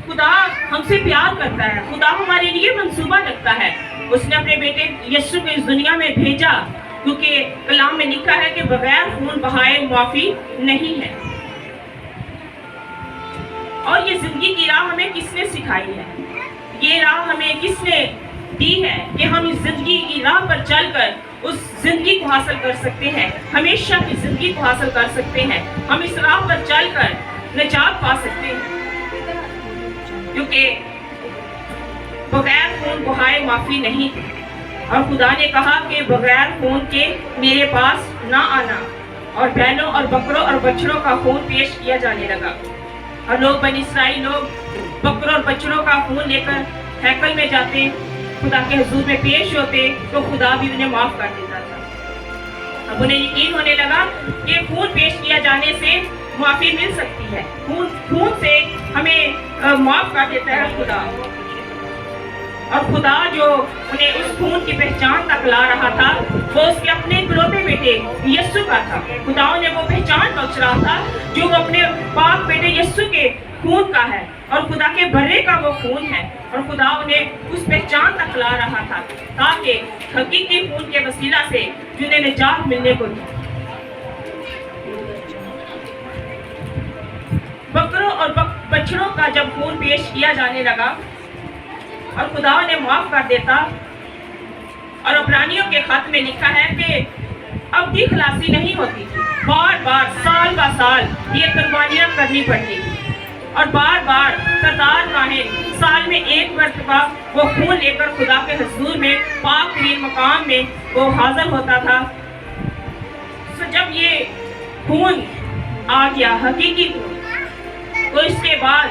خدا ہم سے پیار کرتا ہے، خدا ہمارے لیے منصوبہ رکھتا ہے۔ اس نے اپنے بیٹے یسوع کو اس دنیا میں بھیجا کیونکہ کلام میں لکھا ہے کہ بغیر خون بہائے معافی نہیں ہے۔ اور یہ زندگی کی راہ ہمیں کس نے سکھائی ہے؟ یہ راہ ہمیں کس نے دی ہے کہ ہم اس زندگی کی راہ پر چل کر اس زندگی کو حاصل کر سکتے ہیں، ہمیشہ کی زندگی کو حاصل کر سکتے ہیں، ہم اس راہ پر چل کر نجات پا سکتے ہیں، کیونکہ بغیر خون بہائے معافی نہیں ہے۔ اور خدا نے کہا کہ بغیر خون کے میرے پاس نہ آنا، اور بہنوں اور بکروں اور بچڑوں کا خون پیش کیا جانے لگا۔ اور لوگ بنی اسرائیل لوگ بکروں اور بچڑوں کا خون لے کر ہیکل میں جاتے، خدا کے حضور میں پیش ہوتے تو خدا بھی انہیں معاف کر دیتا تھا۔ اب انہیں یقین ہونے لگا کہ خون پیش کیا جانے سے معافی مل سکتی ہے، خون سے ہمیں معاف کر دیتا ہے خدا۔ اور خدا جو انہیں اس خون کی پہچان تک لا رہا تھا وہ اس کے اپنے اکلوتے بیٹے یسوع کا تھا۔ خدا انہیں وہ پہچان بخش رہا تھا جو وہ اپنے پاک بیٹے یسوع کے خون کا ہے، اور خدا کے برے کا وہ خون ہے، اور خدا انہیں اس پہچان تک لا رہا تھا تاکہ حقیقی خون کے وسیلہ سے جنہیں نجات ملنے کو دی۔ بکروں اور بچڑوں کا جب خون پیش کیا جانے لگا اور خدا انہیں معاف کر دیتا، اور عبرانیوں کے خط میں لکھا ہے کہ اب بھی خلاصی نہیں ہوتی تھی، بار بار سال با سال یہ قربانیاں کرنی پڑتی تھی، اور بار بار سردار کاہن سال میں ایک مرتبہ وہ خون لے کر خدا کے حضور میں پاک ترین مقام میں وہ حاضر ہوتا تھا۔ جب یہ خون آ گیا، حقیقی خون، تو اس کے بعد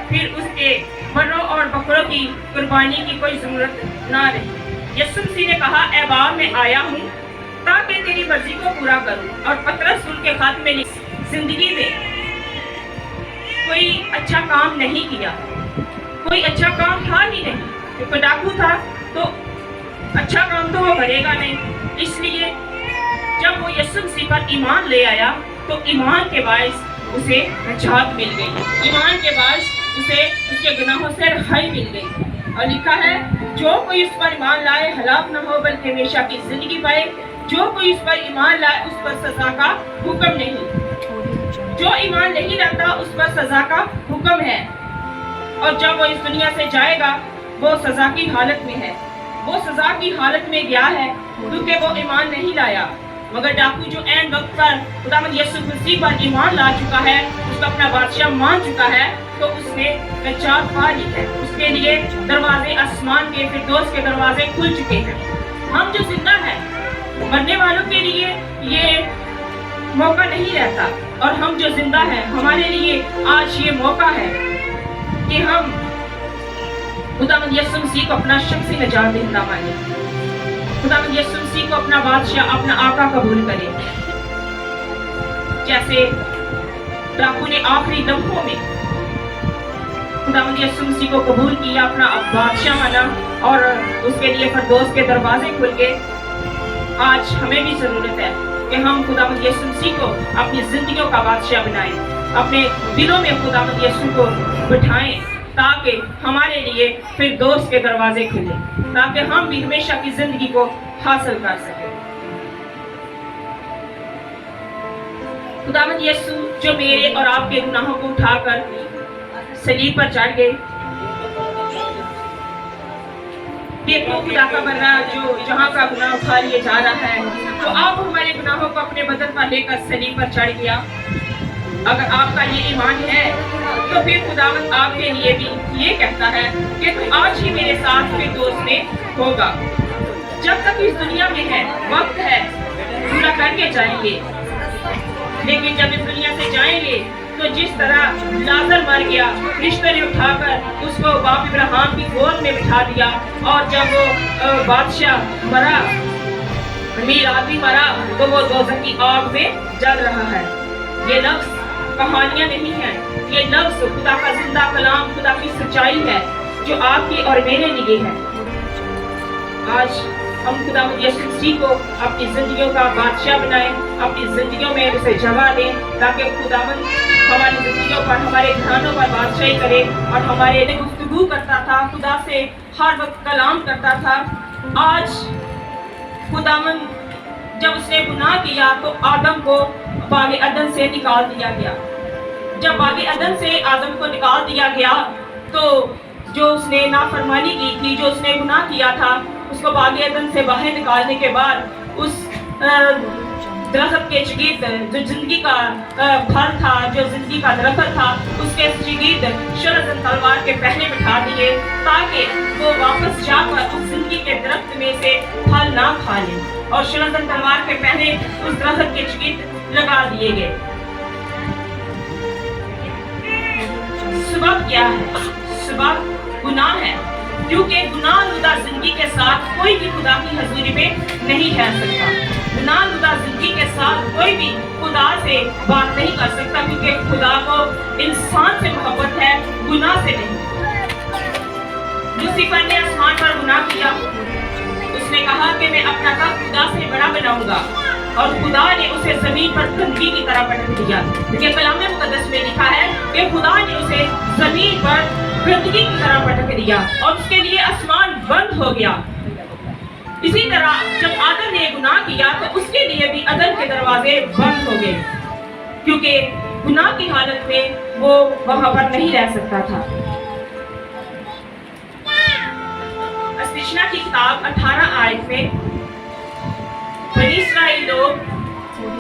پھر اس کے بڑوں اور بکروں کی قربانی کی کوئی ضرورت نہ رہی۔ یسوع مسیح نے کہا اے باپ میں آیا ہوں تاکہ تیری مرضی کو پورا کروں، اور پطرس رسول کے خط میں زندگی میں کوئی اچھا کام نہیں کیا، کوئی اچھا کام تھا ہی نہیں، کیونکہ ڈاکو تھا تو اچھا کام تو وہ کرے گا نہیں۔ اس لیے جب وہ یسوع مسیح پر ایمان لے آیا تو ایمان کے باعث اسے نجات مل گئی، ایمان کے باعث اسے اس کے گناہوں سے رہائی مل گئی۔ اور لکھا ہے جو کوئی اس پر ایمان لائے ہلاک نہ ہو بلکہ ہمیشہ کی زندگی پائے، جو کوئی اس پر ایمان لائے اس پر سزا کا حکم نہیں، جو ایمان نہیں لاتا اس پر سزا کا حکم ہے۔ اور جب وہ اس دنیا سے جائے گا وہ سزا کی حالت میں ہے، وہ سزا کی حالت میں گیا ہے کیونکہ وہ ایمان نہیں لایا۔ مگر ڈاکو جو عین وقت پر خداوند یسوع مسیح پر ایمان لا چکا ہے، اس کو اپنا بادشاہ مان چکا ہے، تو اس نے نجات پا لی ہے، اس کے لیے دروازے آسمان کے فردوس کے دروازے کھل چکے ہیں۔ ہم جو زندہ ہیں، مرنے والوں کے لیے یہ موقع نہیں رہتا، اور ہم جو زندہ ہیں ہمارے لیے آج یہ موقع ہے کہ ہم خداوند یسوع مسیح کو اپنا شخصی نجات دہندہ مانیں، خداوند یسوع مسیح کو اپنا بادشاہ اپنا آقا قبول کریں، جیسے ڈاکو نے آخری لمحوں میں خداوند یسوع مسیح کو قبول کیا، اپنا بادشاہ مانا، اور اس کے لیے فردوس کے دروازے کھل گئے۔ آج ہمیں بھی ضرورت ہے کہ ہم خداوند یسوع مسیح کو اپنی زندگیوں کا بادشاہ بنائیں، اپنے دلوں میں خداوند یسوع کو بٹھائیں تاکہ ہمارے لیے فردوس کے دروازے کھلیں، تاکہ ہم بھی ہمیشہ کی زندگی کو حاصل کر سکیں۔ خداوند یسوع جو میرے اور آپ کے گناہوں کو اٹھا کر صلیب پر چڑھ گئے، دیکھو خدا کا بندہ جو جہاں کا گناہ اٹھا لیے جا رہا ہے، تو آپ ہمارے گناہوں کو اپنے بدن پر لے کر صلیب پر چڑھ گیا۔ اگر آپ کا یہ ایمان ہے تو پھر خداوند آپ کے لیے بھی یہ کہتا ہے کہ تو آج ہی میرے ساتھ فردوس میں ہوگا۔ جب تک اس دنیا میں ہے وقت ہے، پورا کر کے جائیں گے، لیکن جب اس دنیا سے جائیں گے تو جس طرح لازر مر گیا، رشتے نے اٹھا کر اس کو باپ ابراہیم کی گود میں بٹھا دیا، اور جب وہ بادشاہ مرا، امیر آدمی مرا، تو وہ دوزخ کی آگ میں جل رہا ہے۔ یہ لفظ کہانیاں نہیں ہیں، یہ لفظ خدا کا زندہ کلام، خدا کی سچائی ہے جو آپ کی اور میرے لیے ہے۔ آج हम खुदावंद यीशु मसीह को अपनी जिंदगियों का बादशाह बनाएं, अपनी जिंदगियों में उसे जगह दें, ताकि खुदावंद हमारी जिंदगियों पर, हमारे घरानों पर बादशाही करे और हमारे लिए गुफ्तगू करता था, खुदा से हर वक्त कलाम करता था। आज खुदावंद जब उसने गुनाह किया तो आदम को बागे अदन से निकाल दिया गया। जब बागे अदन से आदम को निकाल दिया गया तो जो उसने नाफरमानी की थी, जो उसने गुनाह किया था, उसको बागे अदन से बाहर निकालने के बाद उस दरख्त के चगीद जो जिंदगी का फल था, जो जिंदगी का दरख्त था, उसके चगीद शरअज़न तलवार के पहले बिठा दिए, ताकि वो वापस जाकर उस जिंदगी के दरख्त में से फल ना खा ले। और शरअज़न तलवार के पहले उस दरख्त के चगीद लगा दिए गए। सबब क्या है? सबब गुनाह है, क्योंकि गुनाहनुदा जिंदगी के साथ कोई भी खुदा की हजूरी में नहीं ठहर सकता। गुनाहनुदा जिंदगी के साथ कोई भी खुदा से बात नहीं कर सकता, क्योंकि खुदा को इंसान से मोहब्बत है, गुनाह से नहीं। लूसीफर ने आसमान पर गुनाह किया, उसने कहा कि मैं अपना रब खुदा से बड़ा बनाऊंगा, और खुदा ने उसे जमीन पर गंदगी की तरह पटक दिया। क्योंकि कलाम मुकद्दस में लिखा है कि खुदा ने उसे जमीन पर गंदगी की तरह पटक दिया और उसके लिए आसमान बंद हो गया। इसी तरह जब आदम ने गुनाह किया तो उसके लिए भी अदन के दरवाजे बंद हो गए, क्योंकि गुनाह की हालत में वो वहां पर नहीं रह सकता था। अस्तिशना की किताब 18 आयत में बनी इस्राएल लोग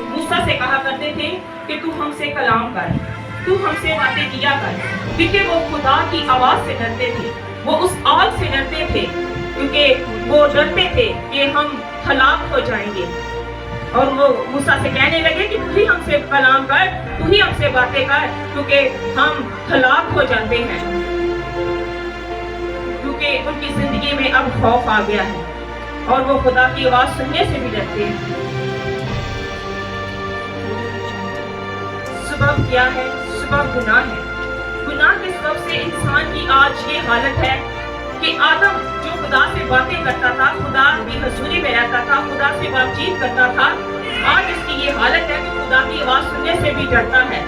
मूसा से कहा करते थे कि तू हमसे कलाम कर, तू हमसे बातें किया कर, क्योंकि वो खुदा की आवाज से डरते थे, वो उस आग से डरते थे, क्योंकि वो डरते थे कि हम हलाक हो जाएंगे। और वो मूसा से कहने लगे कि तू ही हमसे कलाम कर, तू ही हमसे बातें कर, क्योंकि हम हलाक हो जाते हैं। क्योंकि उनकी जिंदगी में अब खौफ आ गया है और वो खुदा की आवाज सुनने से भी डरते हैं। सबब क्या है? सबब गुनाह है। गुनाह के सबब से इंसान की आज ये हालत है कि आदम जो खुदा से बातें करता था, खुदा की हजूरी में रहता था, खुदा से बातचीत करता था, आज उसकी ये हालत है कि खुदा की आवाज सुनने से भी डरता है।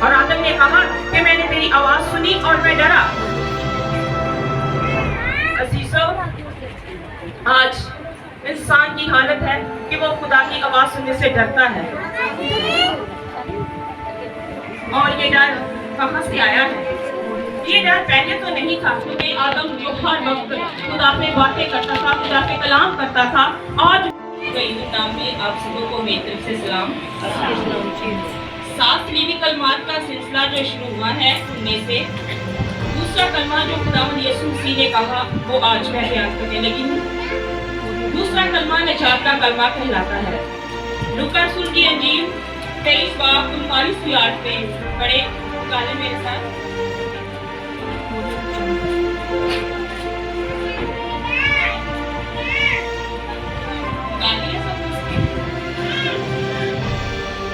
और आदम ने कहा कि मैंने तेरी आवाज सुनी और मैं डरा। अजीजों, आज इंसान की हालत है कि वो खुदा की आवाज सुनने से डरता है। और ये डर कहाँ से आया है? ये डर पहले तो नहीं था, क्योंकि आदम जो हर वक्त खुदा से बातें करता था, खुदा से कलाम करता था। आज नाम में आप सबों को मेरी तरफ से सलाम। 7 लीवी कलमात का सिलसिला जो शुरू हुआ है, उनमें से दूसरा कलमा जो खुदावंद यीशु मसीह ने कहा वो आज मैं बयान करने लगी हूँ। दूसरा कलमा नजात का कलमा कहलाता है। लूका रसूल की अंजील 23 बाब 39 आयत में पढ़े, निकालें मेरे साथ।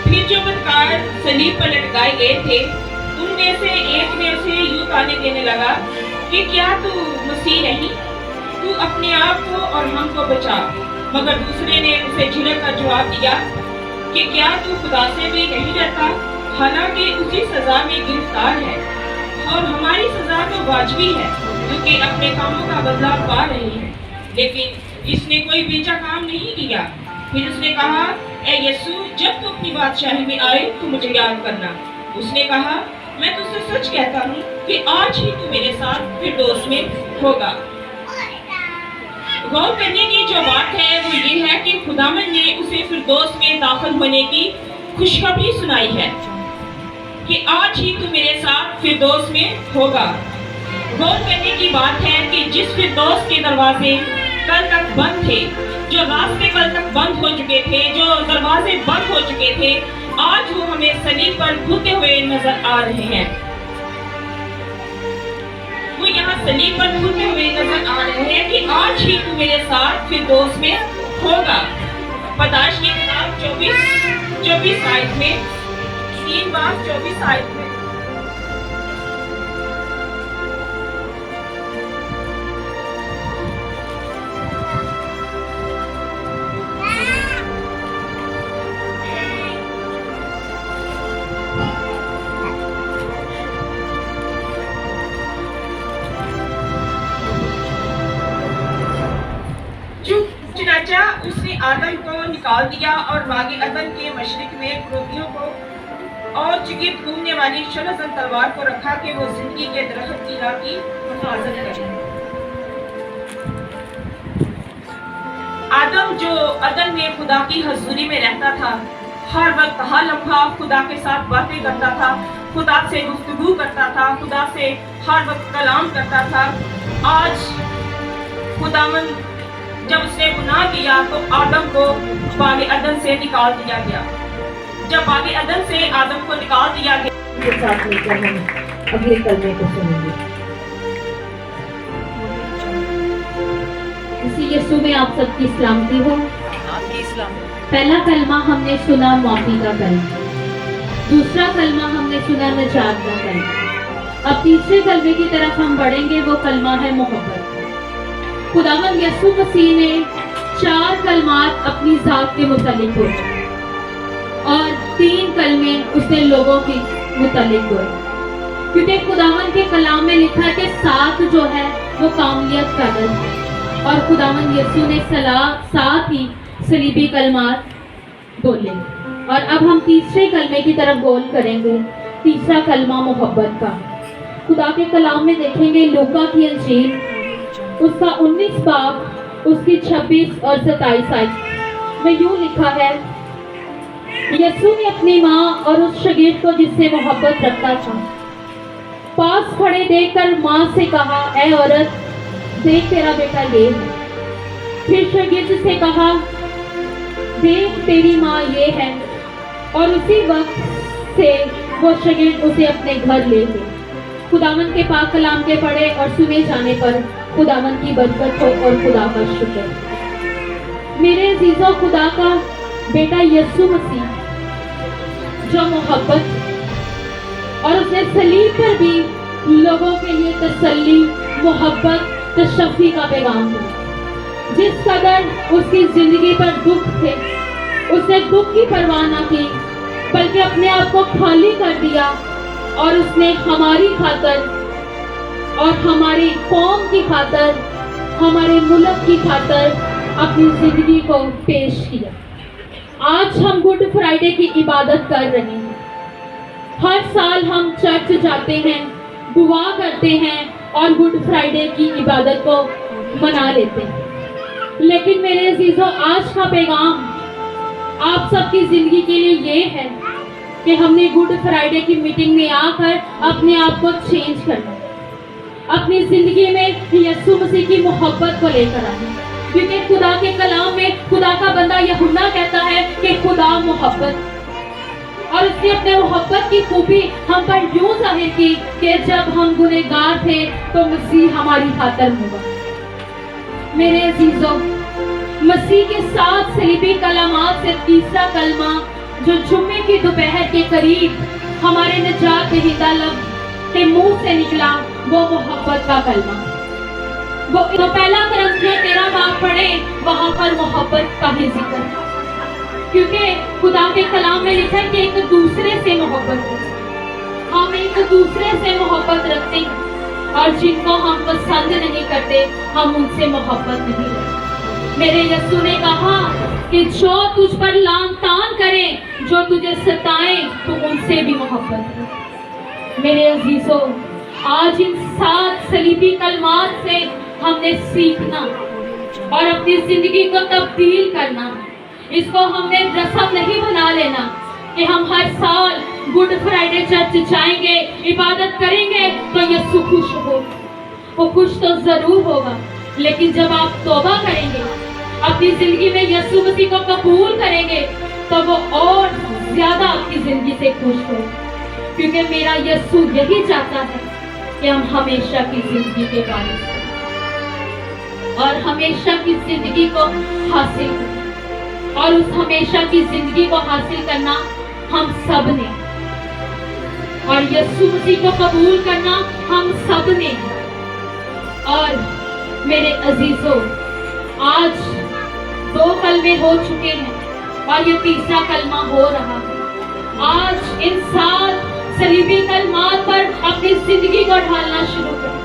फिर जो बदकार सलीब पर लटकाए गए थे, उनमें से एक ने उसे यूं ताने देने लगा कि क्या तू मसीह नहीं? तू अपने आप को और हमको बचा। मगर दूसरे ने उसे झिड़क कर जवाब दिया कि क्या तू खुदा से भी नहीं डरता? हालांकि उसी सजा में गिरफ्तार है, और हमारी सजा तो वाजिबी है, क्योंकि अपने कामों का बदला पा रही है। लेकिन इसने कोई बेचा काम नहीं किया। फिर उसने कहा, ए यीशु, जब तू अपनी बादशाही में आए तो मुझे याद करना। उसने कहा, मैं तुझसे सच कहता हूँ कि आज ही तू मेरे साथ फिरदौस में होगा। गौर करने की जो बात है वो ये है कि खुदावंद ने उसे फिरदौस में दाखिल होने की खुशखबरी सुनाई है कि आज ही तू मेरे साथ फिरदौस में होगा। गौर करने की बात है कि जिस फिरदौस के दरवाजे कल तक बंद थे, जो रास्ते कल तक बंद हो चुके थे, जो दरवाजे बंद हो चुके थे, आज वो हमें सलीब पर घूमते हुए नजर आ रहे हैं। वो यहाँ सलीब पर घूमते हुए नजर आ रहे हैं कि आज ही तू मेरे साथ फिरदौस में होगा। पैदाइश की किताब 24 आयत में, 3 बार 24 आयत में, آدم کو نکال دیا اور باغ عدن کے مشرق میں کروبیوں کو اور چگت گھومنے والی شلزن تلوار کو رکھا کہ وہ زندگی کے درخت کی راہ کی حفاظت کرے۔ آدم جو عدن میں خدا کی حضوری میں رہتا تھا، ہر وقت ہر لمحہ خدا کے ساتھ باتیں کرتا تھا، خدا سے گفتگو کرتا تھا، خدا سے ہر وقت کلام کرتا تھا، آج خداوند جب اس نے گناہ کیا تو آدم کو باغ عدن سے نکال دیا گیا۔ جب باغ عدن سے آدم کو نکال دیا گیا کے ساتھ مل کر ہم اگلے کلمے کو سنیں گے۔ اسی یسوع میں آپ سب کی سلامتی ہو۔ پہلا کلمہ ہم نے سنا معافی کا کلمہ، دوسرا کلمہ ہم نے سنا نجات کا کلمہ، اب تیسرے کلمے کی طرف ہم بڑھیں گے، وہ کلمہ ہے محبت۔ خداوند یسوع مسیح نے 4 کلمات اپنی ذات کے متعلق بولے اور 3 کلمے اس نے لوگوں کے متعلق بولے، کیونکہ خداوند کے کلام میں لکھا ہے کہ 7 جو ہے وہ کاملیت کا عدد ہے، اور خداوند یسوع نے 7 ہی صلیبی کلمات بولے۔ اور اب ہم تیسرے کلمے کی طرف غور کریں گے، تیسرا کلمہ محبت کا۔ خدا کے کلام میں دیکھیں گے لوکا کی انجیل اس کا 19 باب اس کی 26 اور 27 آیت میں یوں لکھا ہے، یسوع نے اپنی ماں اور اس شاگرد کو جس سے محبت رکھتا تھا پاس کھڑے دیکھ کر ماں سے کہا، اے عورت دیکھ تیرا بیٹا یہ ہے۔ پھر شاگرد سے کہا، دیکھ تیری ماں یہ ہے، اور اسی وقت سے وہ شاگرد اسے اپنے گھر لے گئے۔ خداوند کے پاک کلام کے پڑھے اور سنے جانے پر خداوند کی برکت ہو اور خدا کا شکر۔ میرے عزیزوں، خدا کا بیٹا یسوع مسیح جو محبت، اور اس نے صلیب پر بھی لوگوں کے لیے تسلی، محبت، تشفی کا پیغام دیا۔ جس قدر اس کی زندگی پر دکھ تھے، اس نے دکھ کی پرواہ نہ کی، بلکہ اپنے آپ کو خالی کر دیا، اور اس نے ہماری خاطر اور ہماری قوم کی خاطر، ہمارے ملک کی خاطر اپنی زندگی کو پیش کیا۔ آج ہم گڈ فرائیڈے کی عبادت کر رہے ہیں۔ ہر سال ہم چرچ جاتے ہیں، دعا کرتے ہیں اور گڈ فرائیڈے کی عبادت کو منا لیتے ہیں، لیکن میرے عزیزوں، آج کا پیغام آپ سب کی زندگی کے لیے یہ ہے کہ ہم نے گڈ فرائیڈے کی میٹنگ میں آ کر اپنے آپ کو چینج کرنا، اپنی زندگی میں یسوع مسیح کی محبت کو لے کر آنا، کیونکہ خدا کے کلام میں خدا کا بندہ یوحنا کہتا ہے کہ خدا محبت، اور اس نے اپنے محبت کی خوبی ہم پر یوں ظاہر کی کہ جب ہم گنہگار تھے تو مسیح ہماری خاطر ہوا۔ میرے عزیزوں، مسیح کے 7 صلیبی کلمات سے تیسرا کلمہ جو جمعے کی دوپہر کے قریب ہمارے نجات دہندہ لب کے منہ سے نکلا، وہ محبت کا کلمہ۔ وہ تو پہلا کرنتھیوں 13 باب پڑھے، وہاں پر محبت کا ہی ذکر، کیونکہ خدا کے کلام میں لکھا ہے کہ ایک دوسرے سے محبت کریں۔ ہم ایک دوسرے سے محبت رکھتے ہیں، اور جن کو ہم پسند نہیں کرتے ہم ان سے محبت نہیں رکھتے۔ میرے یسوع نے کہا کہ جو تجھ پر لان تان کریں، جو تجھے ستائیں، تو ان سے بھی محبت کریں۔ میرے عزیزوں، آج ان 7 صلیبی کلمات سے ہم نے سیکھنا اور اپنی زندگی کو تبدیل کرنا۔ اس کو ہم نے رسم نہیں بنا لینا کہ ہم ہر سال گڈ فرائیڈے چرچ جائیں گے، عبادت کریں گے تو یسوع خوش ہو۔ وہ خوش تو ضرور ہوگا، لیکن جب آپ توبہ کریں گے، اپنی زندگی میں یسوع مسیح کو قبول کریں گے، تو وہ اور زیادہ آپ کی زندگی سے خوش ہو، کیونکہ میرا یسوع یہی چاہتا ہے کہ ہم ہمیشہ کی زندگی کے وارث ہوں اور ہمیشہ کی زندگی کو حاصل کریں، اور اس ہمیشہ کی زندگی کو حاصل کرنا ہم سب نے، اور یسوع مسیح کو قبول کرنا ہم سب نے۔ اور میرے عزیزوں، آج 2 کلمے ہو چکے ہیں اور یہ تیسرا کلمہ ہو رہا ہے۔ آج ان 7 صلیبی کلمات پر اپنی زندگی کو ڈھالنا شروع کریں۔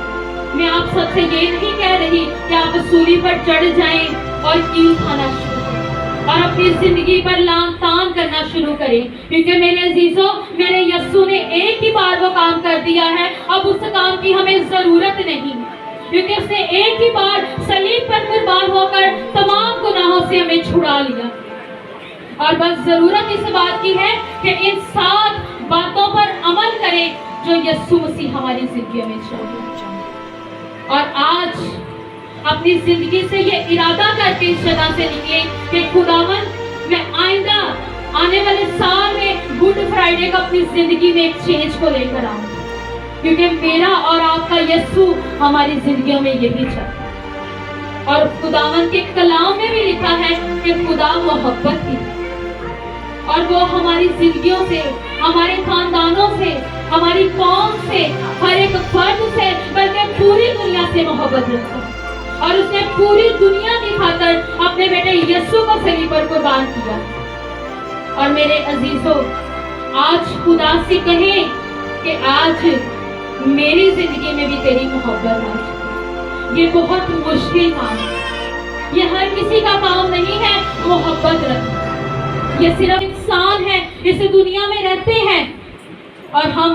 میں آپ سب سے یہ نہیں کہہ رہی کہ آپ سولی پر چڑھ جائیں اور کیل کھانا شروع کریں، اور اپنی زندگی پر لام تان کرنا شروع کریں، کیونکہ میرے عزیزوں میرے یسوع نے ایک ہی بار وہ کام کر دیا ہے، اب اس کام کی ہمیں ضرورت نہیں، کیونکہ اس نے ایک ہی بار صلیب پر قربان ہو کر تمام گناہوں سے ہمیں چھڑا لیا، اور بس ضرورت اس بات کی ہے کہ ان 7 باتوں پر عمل کریں جو یسوع مسیح ہماری زندگی میں چاہیے۔ اور آج اپنی زندگی سے یہ ارادہ کر کے اس جگہ سے نکلے کہ خداوند میں آئندہ آنے والے سال میں گڈ فرائیڈے کو اپنی زندگی میں ایک چینج کو لے کر آؤں، کیونکہ میرا اور آپ کا یسوع ہماری زندگیوں میں یہی چاہتا ہے۔ اور خداوند کے کلام میں بھی لکھا ہے کہ خدا محبت ہی، اور وہ ہماری زندگیوں سے، ہمارے خاندانوں سے، ہماری قوم سے، ہر ایک فرد سے، بلکہ پوری دنیا سے محبت رکھتا ہے، اور اس نے پوری دنیا کی خاطر اپنے بیٹے یسوع کو صلیب پر قربان کیا۔ اور میرے عزیزوں آج خدا سے کہیں کہ آج میری زندگی میں بھی تیری محبت آ جائے۔ یہ بہت مشکل کام ہے، یہ ہر کسی کا کام نہیں ہے محبت رکھنا، یہ صرف انسان ہے، اس دنیا میں رہتے ہیں اور ہم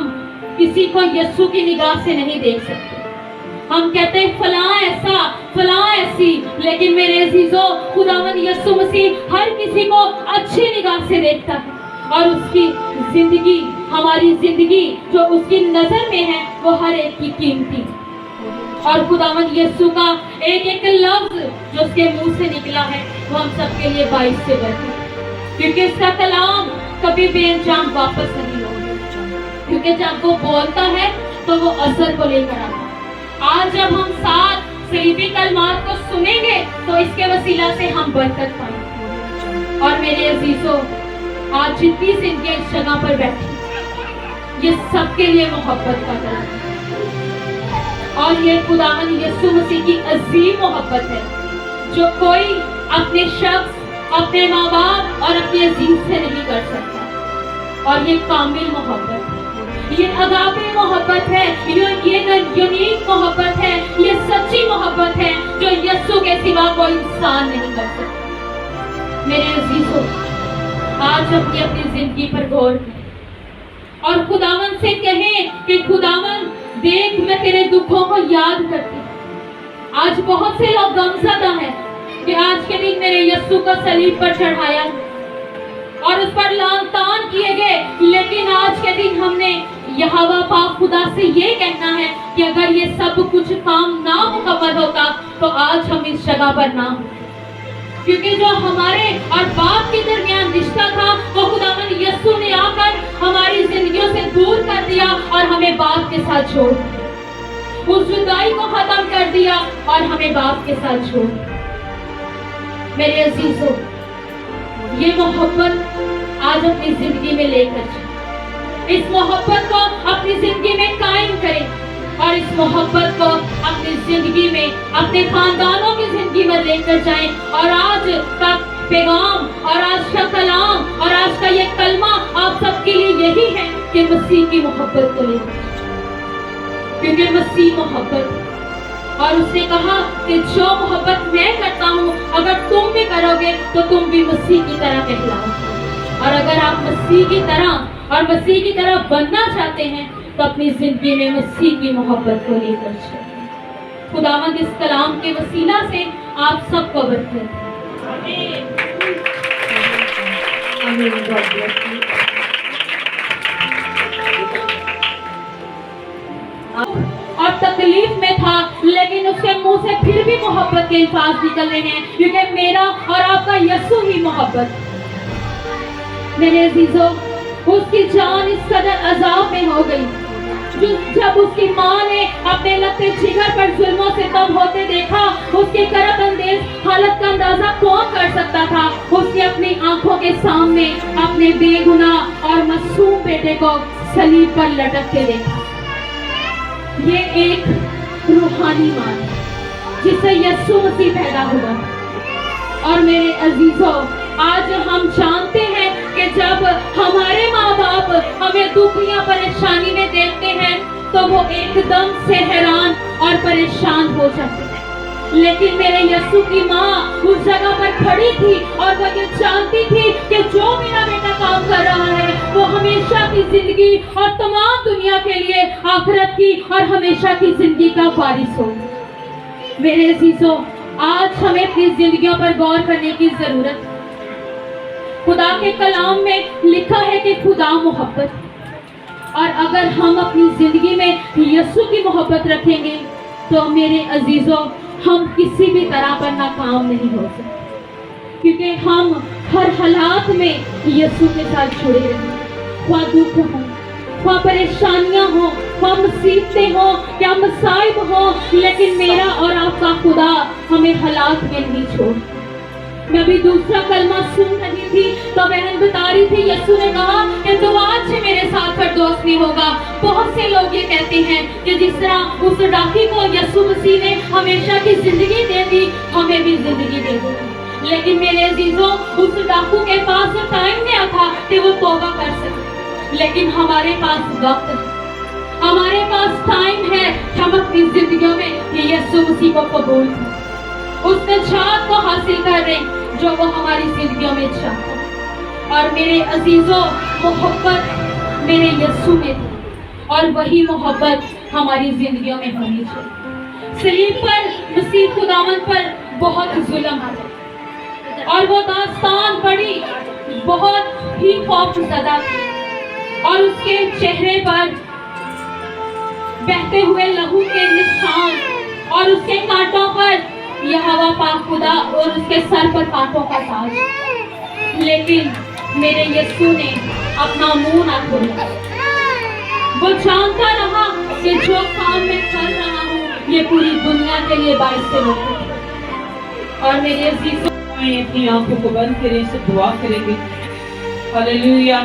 کسی کو یسوع کی نگاہ سے نہیں دیکھ سکتے۔ ہم کہتے ہیں فلاں ایسا فلاں ایسی، لیکن میرے عزیزوں خداوند یسوع مسیح ہر کسی کو اچھی نگاہ سے دیکھتا ہے، اور اس کی زندگی، ہماری زندگی جو اس کی نظر میں ہے وہ ہر ایک کی قیمتی، اور خداوند یسوع کا ایک ایک لفظ جو اس کے منہ سے نکلا ہے وہ ہم سب کے لیے باعث سے بڑھتی، کیونکہ اس کا کلام کبھی بے انجام واپس نہیں ہوگا، کیونکہ جب وہ بولتا ہے تو وہ اثر کو لے کر آتا ہے۔ آج جب ہم 7 صلیبی کلمات کو سنیں گے تو اس کے وسیلہ سے ہم برکت پائیں گے۔ اور میرے عزیزوں آج جتنی زندگی اس جگہ پر بیٹھی یہ سب کے لیے محبت کا کلام ہے، اور یہ خداوند یسوع مسیح کی عظیم محبت ہے جو کوئی اپنے شخص، اپنے ماں باپ اور اپنے عزیز سے نہیں کر سکتا، اور یہ کامل محبت ہے، یہ اگاپے محبت ہے، یہ یونیک محبت ہے، یہ سچی محبت ہے جو یسوع کے سوا کوئی انسان نہیں کر سکتا۔ میرے عزیزوں آج اپنی زندگی پر غور کریں اور خداوند سے کہیں کہ خداوند دیکھ میں تیرے دکھوں کو یاد کرتی ہوں۔ آج بہت سے لوگ غمزدہ ہیں کہ آج کے دن میرے یسوع کو صلیب پر چڑھایا اور اس پر لعن طعن کیے گئے، لیکن آج کے دن ہم نے یہوہ پاک خدا سے یہ کہنا ہے کہ اگر یہ سب کچھ کام نہ مکمل ہوتا تو آج ہم اس جگہ پر نہ ہوں، کیونکہ جو ہمارے اور باپ کے درمیان رشتہ تھا وہ خداوند یسوع نے آ کر ہماری زندگیوں سے دور کر دیا اور ہمیں باپ کے ساتھ چھوڑ دیا، اس جدائی کو ختم کر دیا اور ہمیں باپ کے ساتھ چھوڑ دیا۔ میرے عزیزوں یہ محبت آج اپنی زندگی میں لے کر چلیں، اس محبت کو اپنی زندگی میں قائم کریں، اور اس محبت کو اپنی زندگی میں، اپنے خاندانوں کی زندگی میں لے کر جائیں، اور آج کا پیغام اور آج کا کلام اور آج کا یہ کلمہ آپ سب کے لیے یہی ہے کہ مسیح کی محبت کو لے کر جائیں، کیونکہ مسیح محبت، اور اس نے کہا کہ جو محبت میں کرتا ہوں اگر تم بھی کرو گے تو تم بھی مسیح کی طرح کہلاؤ، اور اگر آپ مسیح کی طرح اور مسیح کی طرح بننا چاہتے ہیں تو اپنی زندگی میں مسیح کی محبت کو لے کر چلیں۔ خداوند اس کلام کے وسیلہ سے آپ سب کو برکت دے۔ آمین۔ اور تکلیف میں تھا لیکن اس کے منہ سے پھر بھی محبت کے الفاظ نکل رہے ہیں، کیونکہ میرا اور آپ کا یسوع ہی محبت۔ میرے عزیزوں اس کی جان اس قدر عذاب میں ہو گئی، جب اس کی ماں نے اپنے لگتے جگر پر ظلموں سے تب ہوتے دیکھا، اس کی کرب اندیز حالت کا اندازہ کون کر سکتا تھا؟ اس نے اپنی آنکھوں کے سامنے اپنے بے گناہ اور معصوم بیٹے کو صلیب پر لٹک کے دیکھا۔ یہ ایک روحانی ماں ہے جس سے یسوع مسیح پیدا ہوا، اور میرے عزیزوں آج ہم جانتے ہیں کہ جب ہمارے ماں باپ ہمیں دکھ یا پریشانی میں دیکھتے ہیں تو وہ ایک دم سے حیران اور پریشان ہو جاتے ہیں، लेकिन मेरे यस्सु की माँ उस जगह पर खड़ी थी और वो ये जानती थी कि जो मेरा बेटा काम कर रहा है वो हमेशा की जिंदगी और तमाम दुनिया के लिए आखिरत की और हमेशा की जिंदगी का वारिस हो। मेरे अजीजों, आज हमें अपनी जिंदगियों पर गौर करने की जरूरत है। खुदा के कलाम में लिखा है कि खुदा मोहब्बत, और अगर हम अपनी जिंदगी में यस्सु की मोहब्बत रखेंगे तो मेरे अजीजों हम किसी भी तरह पर नाकाम नहीं हो सकते, क्योंकि हम हर हालात में यस्सु के साथ जुड़े रहें। ख्वाह दुख हो, ख्वाह परेशानियां हो, ख्वाह मुसीबतें हो या मसाइब हो, लेकिन मेरा और आपका खुदा हमें हालात में नहीं छोड़। मैं भी दूसरा कलमा सुन रही थी तो बहन बता रही थी, यस्सु ने कहा कि तो आज से मेरे साथ फिरदौस में होगा। बहुत से लोग ये कहते हैं कि जिस तरह उस डाकी को यस्सु मसीह ने हमेशा की जिंदगी दे दी, हमें भी जिंदगी दे दी। लेकिन मेरे अजीजों, उस डाकू के पास जो टाइम नहीं था कि वो तौबा कर सके, लेकिन हमारे पास वक्त है, हमारे पास टाइम है। हम अपनी जिंदगियों में यस्सु मसीह को कबूल करें, उस निजात को हासिल कर रहे जो वो हमारी जिंदगियों में चाहता है। और मेरे अजीजों, मोहब्बत मेरे यस्सु में थी और वही मोहब्बत हमारी जिंदगियों में होनी चाहिए। सलीब पर मसीह खुदावंद पर बहुत जुल्म आता और वो दास्तान बड़ी बहुत ही खौफजदा थी, और उसके चेहरे पर बहते हुए लहू के निशान और उसके कांटों पर यहोवा पाक खुदा और उसके सर पर कांटों का ताज। लेकिन मेरे यस्सु ने अपना मुंह ना खोला। वो जानता रहा कि जो काम मैं कर रहा हूँ ये पूरी दुनिया के लिए बाइस से होगा। और मेरे अजीजों, अपनी आंखों को बंद करें, से दुआ करेंगे। हालेलुया।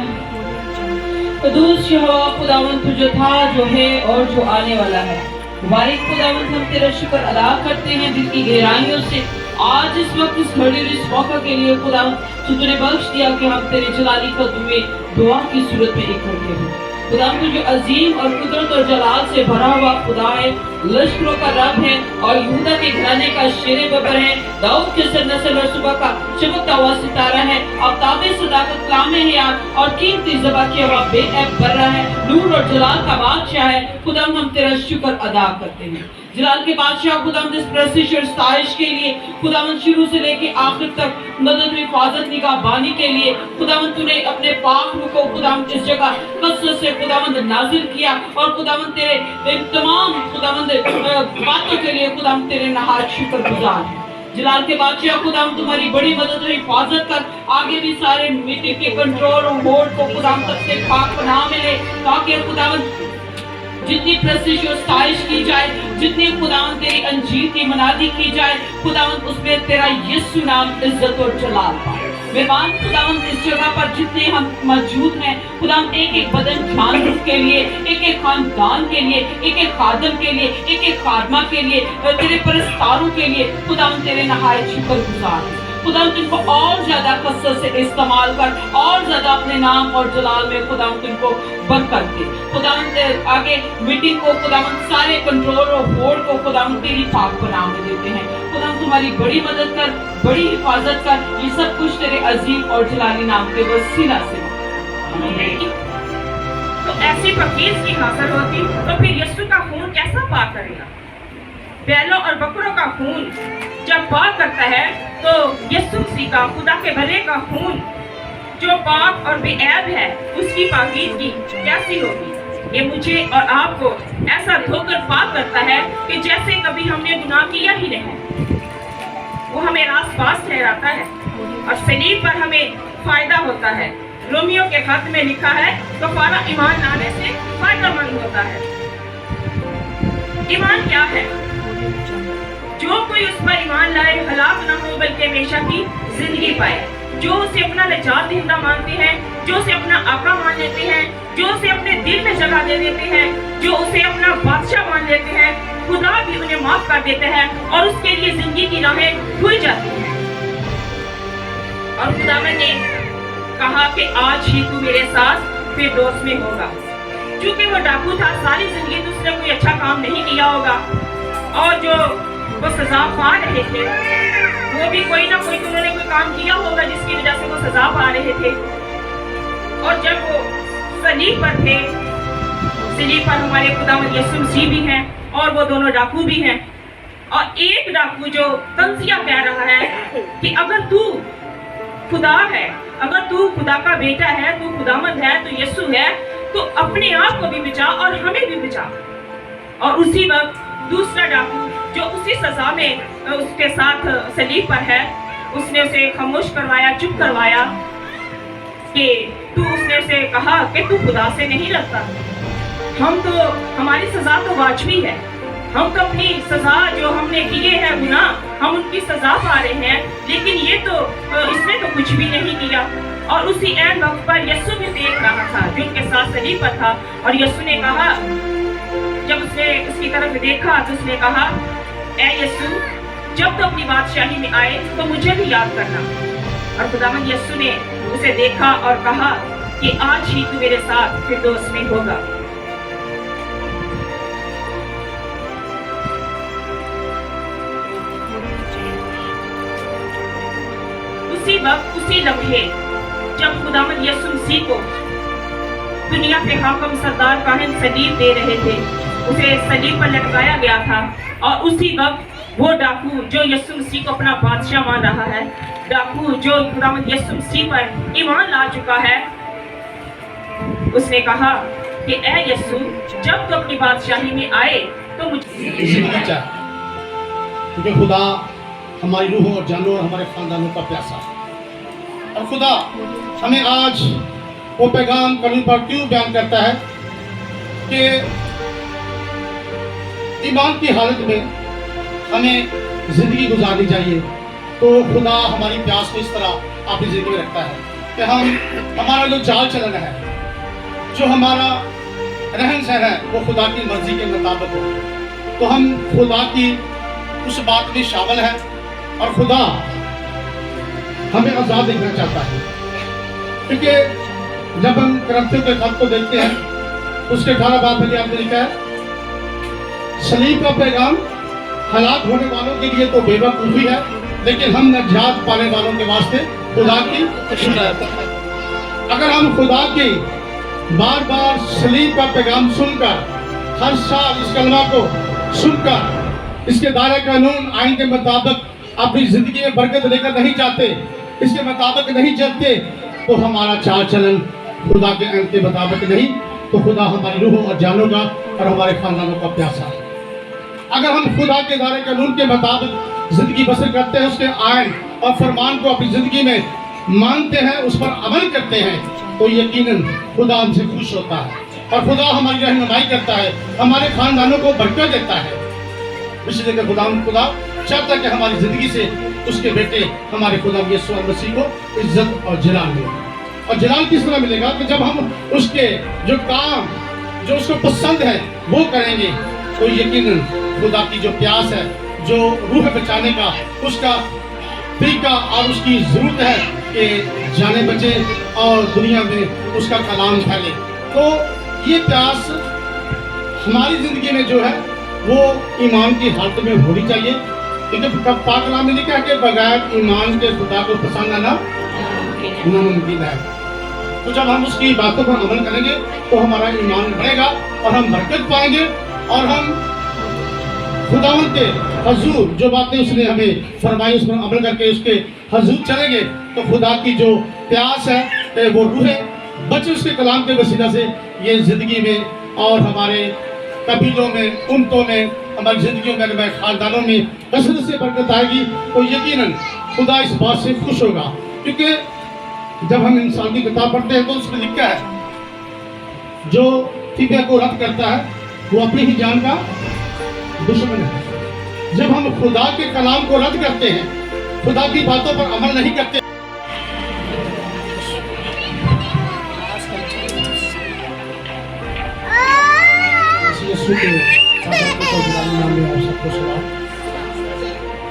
कदूस यहोवा खुदावंद, तू जो था, जो है और जो आने वाला है। वाहिद खुदावंद, हम तेरा शुक्र अदा करते हैं दिल की गहराइयों से। आज इस वक्त इस घड़ी इस मौका के लिए खुदावंद, तूने बख्श दिया कि हम तेरे जलाली कदम में दुआ की सूरत में इकट्ठे हों। खुदावंद, तू जो अजीम और कुदरत और जलाल से भरा हुआ खुदा है, लश्करों का रब है और यहूदा के घराने का शेरे बबर है, दाऊद के सर नस्ल और सुबह का चमकता हुआ सितारा है। अब ताबे सदाकत कामे है यार और कीमती ज़बा की हवा बेऐब कर रहा है, नूर और जलाल का बादशाह है। खुदावंद, हम तेरा शुक्र अदा करते हैं। जलाल के बादशाह खुदावंद, इस प्रस्तिश और स्ताइश के लिए खुदावंद, शुरू से लेके आखिर तक मदद, हिफाजत, निगाहबानी के लिए खुदावंद, तूने अपने पाक रूह को खुदावंद इस जगह कसरत से खुदावंद नाजिल किया। और खुदावंद, तेरे तमाम खुदावंद बातों के लिए खुदावंद तेरे नहायत शुक्रगुजार हैं। जलाल के बादशाह खुदावंद, तुम्हारी बड़ी मदद और हिफाजत कर, आगे भी सारे मीटिंग के कंट्रोल और बोर्ड को खुदावंद तक से पाक पनाह मिले, ताकि खुदावंद जितनी प्रस्तिश और स्ताइश की जाए, जितनी खुदावंद तेरी अंजीर की मनादी की जाए, खुदावंद उसमें तेरा यीशु नाम इज्जत और जलाल पाए। मेहमान खुदावंद, इस जगह पर जितने हम मौजूद हैं खुदावंद, एक एक बदन जानवर के लिए, एक एक खानदान के लिए, एक एक खादम के लिए, एक एक खादमा के लिए, तेरे परस्तारों के लिए खुदावंद तेरे नहायत शुक्रगुजार हैं। खुदावंद, इनको और ज्यादा कसरत से इस्तेमाल कर, और ज्यादा अपने नाम और जलाल में खुदावंद इनको बरकत दे। खुदावंद, आगे मीटिंग को खुदावंद सारे कंट्रोल और बोर्ड को खुदावंद तेरी पाक पनाह में देते हैं। खुदावंद, तुम्हारी बड़ी मदद कर, बड़ी हिफाजत कर, ये सब कुछ तेरे अजीम और जलाली नाम के वसीला से। तो ऐसी फकीर की हासिल होती तो फिर यीशु का खून कैसा पाक करेगा? बैलों और बकरों का खून जब पाक करता है तो यीशु मसीह का, खुदा के भले का खून जो पाक और बेऐब है, उसकी पाकीज़गी कैसी होगी? ये मुझे और आपको ऐसा धोकर पाक करता है कि जैसे कभी हमने गुनाह किया ही नहीं। वो हमें रास पास ठहराता है और सलीब पर हमें फायदा होता है। रोमियो के खत में लिखा है, कफारा ईमान लाने से फायदेमंद होता है। ईमान क्या है? जो कोई उस पर ईमान लाए हलाक न हो बल्कि हमेशा की जिंदगी पाए। जो उसे अपना निजात दहिंदा मानते हैं, जो उसे अपना आका मान लेते हैं, जो उसे अपने दिल में जगह दे देते हैं, जो उसे अपना बादशाह मान लेते हैं, खुदा भी उन्हें माफ कर देते हैं और उसके लिए जिंदगी की राहें खुल जाती हैं। और खुदावंद ने कहा कि आज ही तू मेरे साथ फिरदौस में होगा। क्योंकि वो डाकू था, सारी जिंदगी तो उसने कोई अच्छा काम नहीं किया होगा और जो वो सजा सजा पा रहे थे, वो भी कोई ना कोई उन्होंने कोई काम किया होगा जिसकी वजह से वो सजा पा रहे थे। और जब वो सलीब पर थे, सलीब पर हमारे खुदावंद यीशु मसीह भी हैं और वो दोनों डाकू भी हैं। और एक डाकू जो तंजिया कह रहा है कि अगर तू खुदा है, अगर तू खुदा का बेटा है, तू खुदावंद है, तू यीशु है, तो अपने आप को भी बचा और हमें भी बचा। और उसी वक्त दूसरा डाकू जो उसी सजा में उसके साथ सलीब पर है, उसने उसे खामोश करवाया, चुप करवाया कि उसने उसे कहा कि तू खुदा से नहीं डरता। हम तो, हमारी सजा तो वाजिबी है, हम तो अपनी सजा जो हमने किए हैं गुनाह, हम उनकी सजा पा रहे हैं, लेकिन ये तो इसने तो कुछ भी नहीं किया। और उसी ऐन वक्त पर यीशु भी देख रहा था जो उनके साथ सलीब पर था। और यीशु ने कहा, जब उसने उसकी तरफ देखा तो उसने कहा, ऐ यीशु, जब तो अपनी बादशाही में आए तो मुझे भी याद करना। और खुदावंद यीशु ने उसे देखा और कहा कि आज ही तू मेरे साथ फिरदौस में होगा। उसी वक्त, उसी लम्हे जब खुदावंद यीशु मसीह को दुनिया के हाकिम सरदार काहिन सलीब दे रहे थे, उसे सलीब पर लटकाया गया था। और उसी वक्त वो डाकू जो यीशु मसीह को अपना बादशाह मान रहा है, डाकू जो खुदावंद यीशु मसीह पर ईमान ला चुका है, उसने कहा कि ऐ यीशु, जब तो अपनी बादशाही में आए तो मुझे, क्योंकि खुदा हमारी रूह और जानों और हमारे खानदानों का प्यासा है। और खुदा हमें आज वो पैगाम कलम पर क्यों बयान करता है कि ईमान की हालत में हमें जिंदगी गुजारनी चाहिए। तो खुदा हमारी प्यास को इस तरह अपनी जिंदगी में रखता है कि हमारा जो चाल चलन है, जो हमारा रहन सहन है, वो खुदा की मर्जी के मुताबिक हो। तो हम खुदा की उस बात में शामिल है और खुदा हमें आज़ाद देखना चाहता है। क्योंकि जब हम करंथियों के खत को देखते हैं, उसके 18 बाब में आपने लिखा है, सलीब का पैगाम हलाक होने वालों के लिए तो बेवकूफ़ी है, लेकिन हम नजात पाने वालों के वास्ते खुदा की खुशी है। अगर हम खुदा की बार बार सलीब का पैगाम सुनकर, हर साल इस कलमा को सुनकर, इसके दायरे कानून आइन के मुताबिक अपनी जिंदगी में बरकत लेकर नहीं जाते, इसके मुताबिक नहीं चलते, तो हमारा चाल चलन खुदा के आइन के मुताबिक नहीं, तो खुदा हमारी रूह और जानों का और हमारे खानदानों का प्यासा है। अगर हम खुदा के दायरे कानून के मुताबिक जिंदगी बसर करते हैं, उसके आइन और फरमान को अपनी जिंदगी में मानते हैं, उस पर अमल करते हैं, तो यकीनन खुदा हमसे खुश होता है और खुदा हमारी रहनुमाई करता है, हमारे खानदानों को बरकत देता है। इसलिए खुदा चाहता है कि हमारी जिंदगी से उसके बेटे हमारे खुदा यीशु मसीह को इज्जत और जलाल मिले। और जलाल किस तरह मिलेगा कि जब हम उसके जो काम जो उसको पसंद है वो करेंगे, तो यकीनन खुदा की जो प्यास है, जो रूह बचाने का उसका तरीका और उसकी ज़रूरत है कि जाने बचे और दुनिया में उसका कलाम फैले। तो ये प्यास हमारी ज़िंदगी में जो है वो ईमान की हालत में होनी चाहिए, क्योंकि पाक कलाम में लिखा है कि बगैर ईमान के खुदा को पसंद आना नामुमकिन है। तो जब हम उसकी बातों पर अमल करेंगे तो हमारा ईमान बढ़ेगा और हम बरकत पाएंगे और हम खुदावंद के हजूर जो बातें उसने हमें फरमाई उस पर अमल करके उसके हजूर चलेंगे, तो खुदा की जो प्यास है वो रूह बच्चे उसके कलाम के वसीला से ये ज़िंदगी में और हमारे कबीलों में, उम्मतों में, हमारी ज़िंदगियों में, हमारे खानदानों में कसरत से बरकत आएगी। तो यकीनन खुदा इस बात से खुश होगा, क्योंकि जब हम इंसान की किताब पढ़ते हैं तो उसमें लिखा है जो फिक्र को रद्द करता है वो अपनी ही जान का दुश्मन है। जब हम खुदा के कलाम को रद्द करते हैं, खुदा की बातों पर अमल नहीं करते, यीशु के नाम में आप सबको सलाम।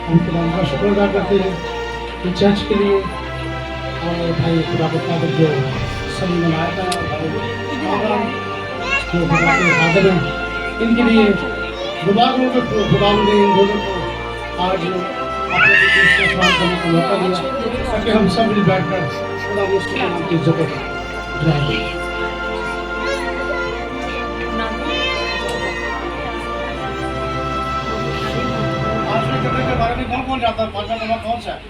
हम खुदा का शुक्र अदा करते हैं कि चर्च के लिए और भाई खुदा के ताबिक जो सभी मनाया था, जो खुदा के हाजिर हैं, इनके लिए दोबारा खुदा ने इन दोनों को आज आपने इसका इस्तेमाल करने का मौका दिया ताकि हम सब मिल बैठकर खुदा उसके नाम की इज्जत करें। आठवें कलमे के बारे में कौन कौन जानता है? पांचवा कलमा कौन सा है?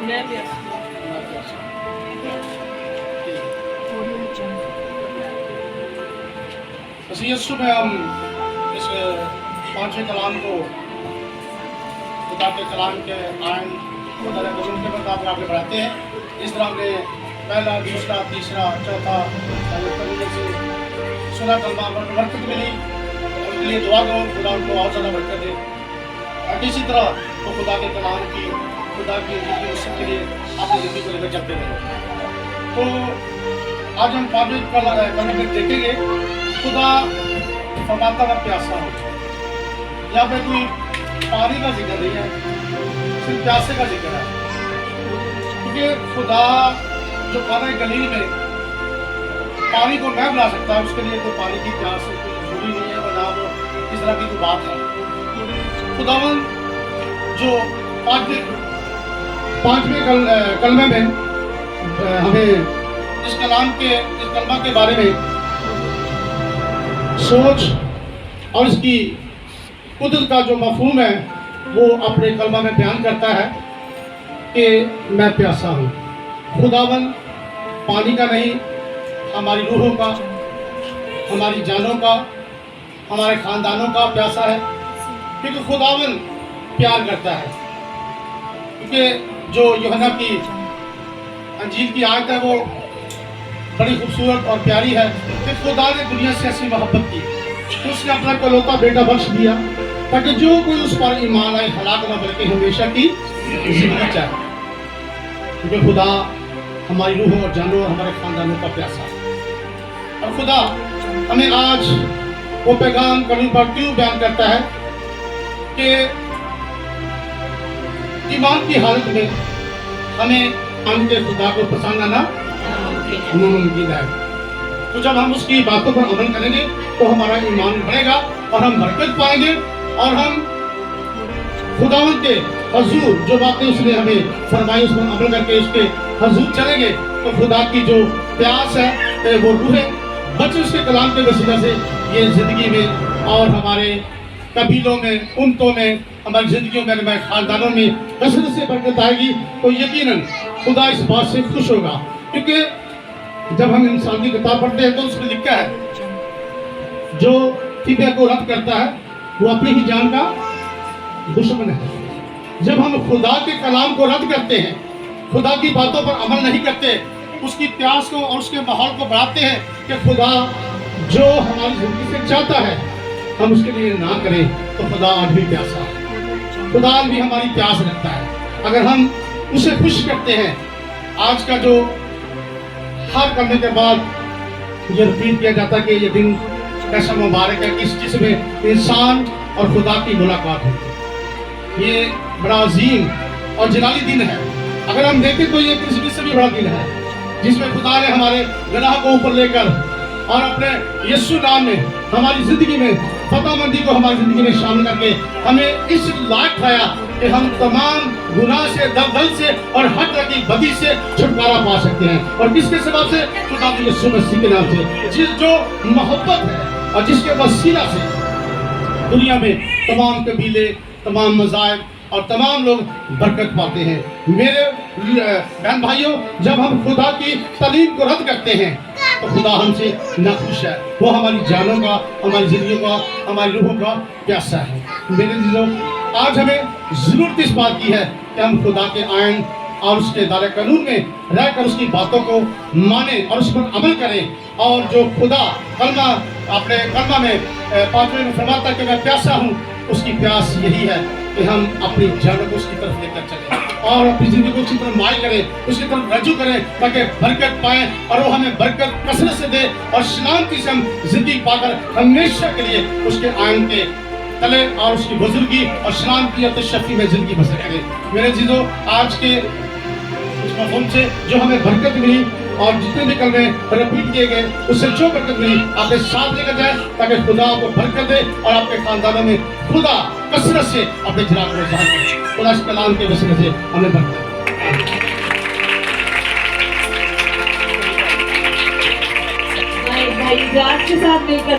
मैं भी बस यीशु में हम इस पांचवें कलाम को खुदा के कलाम के आयन खुदा के कलाम के मुताबिक आगे बढ़ाते हैं। इस तरह हमने पहला, दूसरा, तीसरा, चौथा से सुना कलमा पर बरकत मिली, उनके लिए दुआ करो खुदा उनको और ज़्यादा बरकत दे। और इसी तरह वो खुदा के कलाम की, खुदा की ज़िंदगी उसके लिए अपनी ज़िंदगी को लेकर चलते रहे। तो आज हम पांचवें कलमे में देखेंगे खुदा फरमाता है प्यासा हो। यहाँ पे कोई पानी का जिक्र नहीं है, सिर्फ प्यासे का जिक्र है, क्योंकि खुदा जो खाना गलील में पानी को नहीं बना सकता, उसके लिए तो पानी की प्यास जरूरी नहीं है, वरना वो इस तरह की तो बात है। खुदावन जो पांचवें कलमे में हमें इस कलमा के बारे में सोच और इसकी कुदरत का जो मफहूम है वो अपने कलमा में बयान करता है कि मैं प्यासा हूँ। खुदावन पानी का नहीं, हमारी रूहों का, हमारी जानों का, हमारे ख़ानदानों का प्यासा है, क्योंकि खुदावन प्यार करता है। क्योंकि जो यूहन्ना की अंजील की आयत है वो बड़ी खूबसूरत और प्यारी है कि खुदा ने दुनिया से ऐसी मोहब्बत की तो उसने अपना इकलौता बेटा बख्श दिया ताकि जो कोई उस पर ईमान आए हलाक न बल्कि हमेशा की जिंदगी चाहे। क्योंकि खुदा हमारी रूह और जानों और हमारे खानदानों का प्यासा है। और खुदा हमें आज वो पैगाम कलीम पर क्यों बयान करता है कि ईमान की हालत में हमें हमके खुदा को पसंद आना मुमकिन है। तो जब हम उसकी बातों पर अमल करेंगे तो हमारा ईमान बढ़ेगा और हम बरकत पाएंगे और हम खुदावंद के हजूर जो बातें उसने हमें फरमाई उस पर अमल करके उसके हजूर चलेंगे तो खुदा की जो प्यास है वो रूह बच्चे उसके कलाम के वसीला से ये ज़िंदगी में और हमारे कबीलों में, उम्मतों में, हमारी ज़िंदगियों में, हमारे ख़ानदानों में कसरत से बरकत आएगी। तो यकीनन खुदा इस बात से खुश होगा, क्योंकि जब हम इंसान की किताब पढ़ते हैं तो उसमें लिखा है जो फिक्र को रद्द करता है वो अपनी ही जान का दुश्मन है। जब हम खुदा के कलाम को रद्द करते हैं, खुदा की बातों पर अमल नहीं करते, उसकी प्यास को और उसके माहौल को बढ़ाते हैं कि खुदा जो हमारी जिंदगी से चाहता है हम उसके लिए ना करें, तो खुदा आज भी प्यासा है, खुदा आज भी हमारी प्यास रखता है। अगर हम उसे खुश करते हैं, आज का जो हर करने के बाद ये रिपीट किया जाता है कि ये दिन कैसा मुबारक है कि जिसमें इंसान और खुदा की मुलाकात होती है। ये बड़ा अजीम और जलाली दिन है। अगर हम देखें तो ये किसी से भी बड़ा दिन है जिसमें खुदा ने हमारे गुनाह को ऊपर लेकर और अपने यीशु नाम में हमारी ज़िंदगी में फतहमंदी को हमारी ज़िंदगी में शामिल करके हमें इस लायक ठहराया कि हम तमाम गुनाह से, दलदल से और हर तरह की बदी से छुटकारा पा सकते हैं। और किसके सबब से? खुदा के यीशु मसीह के नाम से, जिस जो मोहब्बत है और जिसके वसीला से दुनिया में तमाम कबीले, तमाम मज़ाहिब और तमाम लोग बरकत पाते हैं। मेरे बहन भाइयों, जब हम खुदा की तालीम को रद्द करते हैं तो खुदा हमसे नाखुश है। वो हमारी जानों का, हमारी ज़िंदगी का, हमारी रूहों का प्यासा है। मेरे दिलों, आज हमें ज़रूरत इस बात की है कि हम खुदा के आयन और उसके दायरे कानून में रहकर उसकी बातों को माने और उस पर अमल करें। और जो खुदा कलमा अपने कलमा में पांचवें में फरमाता कि मैं प्यासा हूँ, उसकी प्यास यही है कि हम अपनी जानों को उसकी तरफ लेकर चलें और अपनी ज़िंदगी को उसकी तरफ माइल करें, उसकी तरफ रजू करें ताकि बरकत पाएँ और वो हमें बरकत कसरत से दे और सलामती से हम ज़िंदगी पाकर हमेशा के लिए उसके आयन के तले और उसकी बुजुर्गी और सलामती और तशफ़ी में ज़िंदगी बसर करें। मेरे चीज़ों, आज के इस मफ़हूम से जो हमें बरकत मिली और जितने भी कलमे रिपीट किए गए उससे जो बरकत मिली आपके साथ लेकर जाए, ताकि खुदा आपको बरकत दे और आपके खानदानों में खुदा कसरत से अपने चिराग को रोशन करे। खुदा इस कलाम के वसीले से हमें बरकत दे। भाई इजाज के साथ मिलकर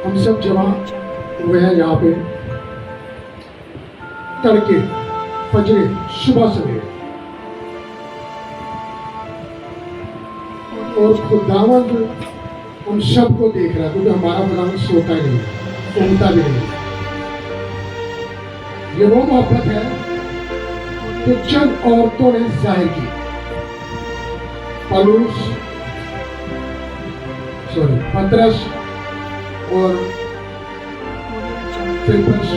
हम सब जमा हुए हैं यहाँ पे तड़के फजरे सुबह सवेरे, और खुदावंद हम सबको देख रहा है, क्योंकि हमारा खुदावंद सोता ही नहीं है, सोता भी नहीं है। ये वो मोहब्बत है जो चंद औरतों ने जाहिर की। पतरस और फिलिप्पस,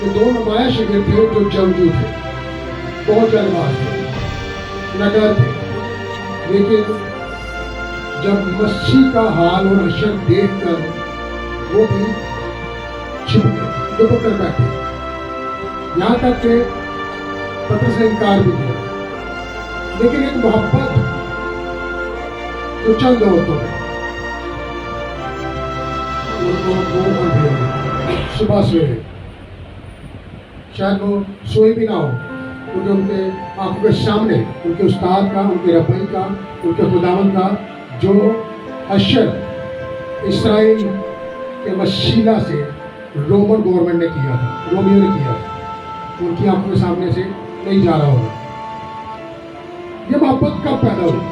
ये दो नुमाया शिगिर्द थे जो जंगजू थे, बहुत जल्दबाज थे, नडर थे, लेकिन जब मसीह का हाल और अशर देखकर वो भी छिप गए, दुबक कर बैठे। यहाँ तक कि पतरस ने इनकार भी किया, लेकिन एक मोहब्बत जो चंद औरतों में सुबह सवेरे, शायद वो सोए भी ना हो, क्योंकि उनके आंखों के सामने उनके उस्ताद का, उनके रब्बई का, उनके खुदावंद का जो अशर इसराइल के वसीला से रोमन गवर्नमेंट ने किया था, रोमियो ने किया था, उनकी आंखों के सामने से नहीं जा रहा होगा। ये मोहब्बत कब पैदा हुई?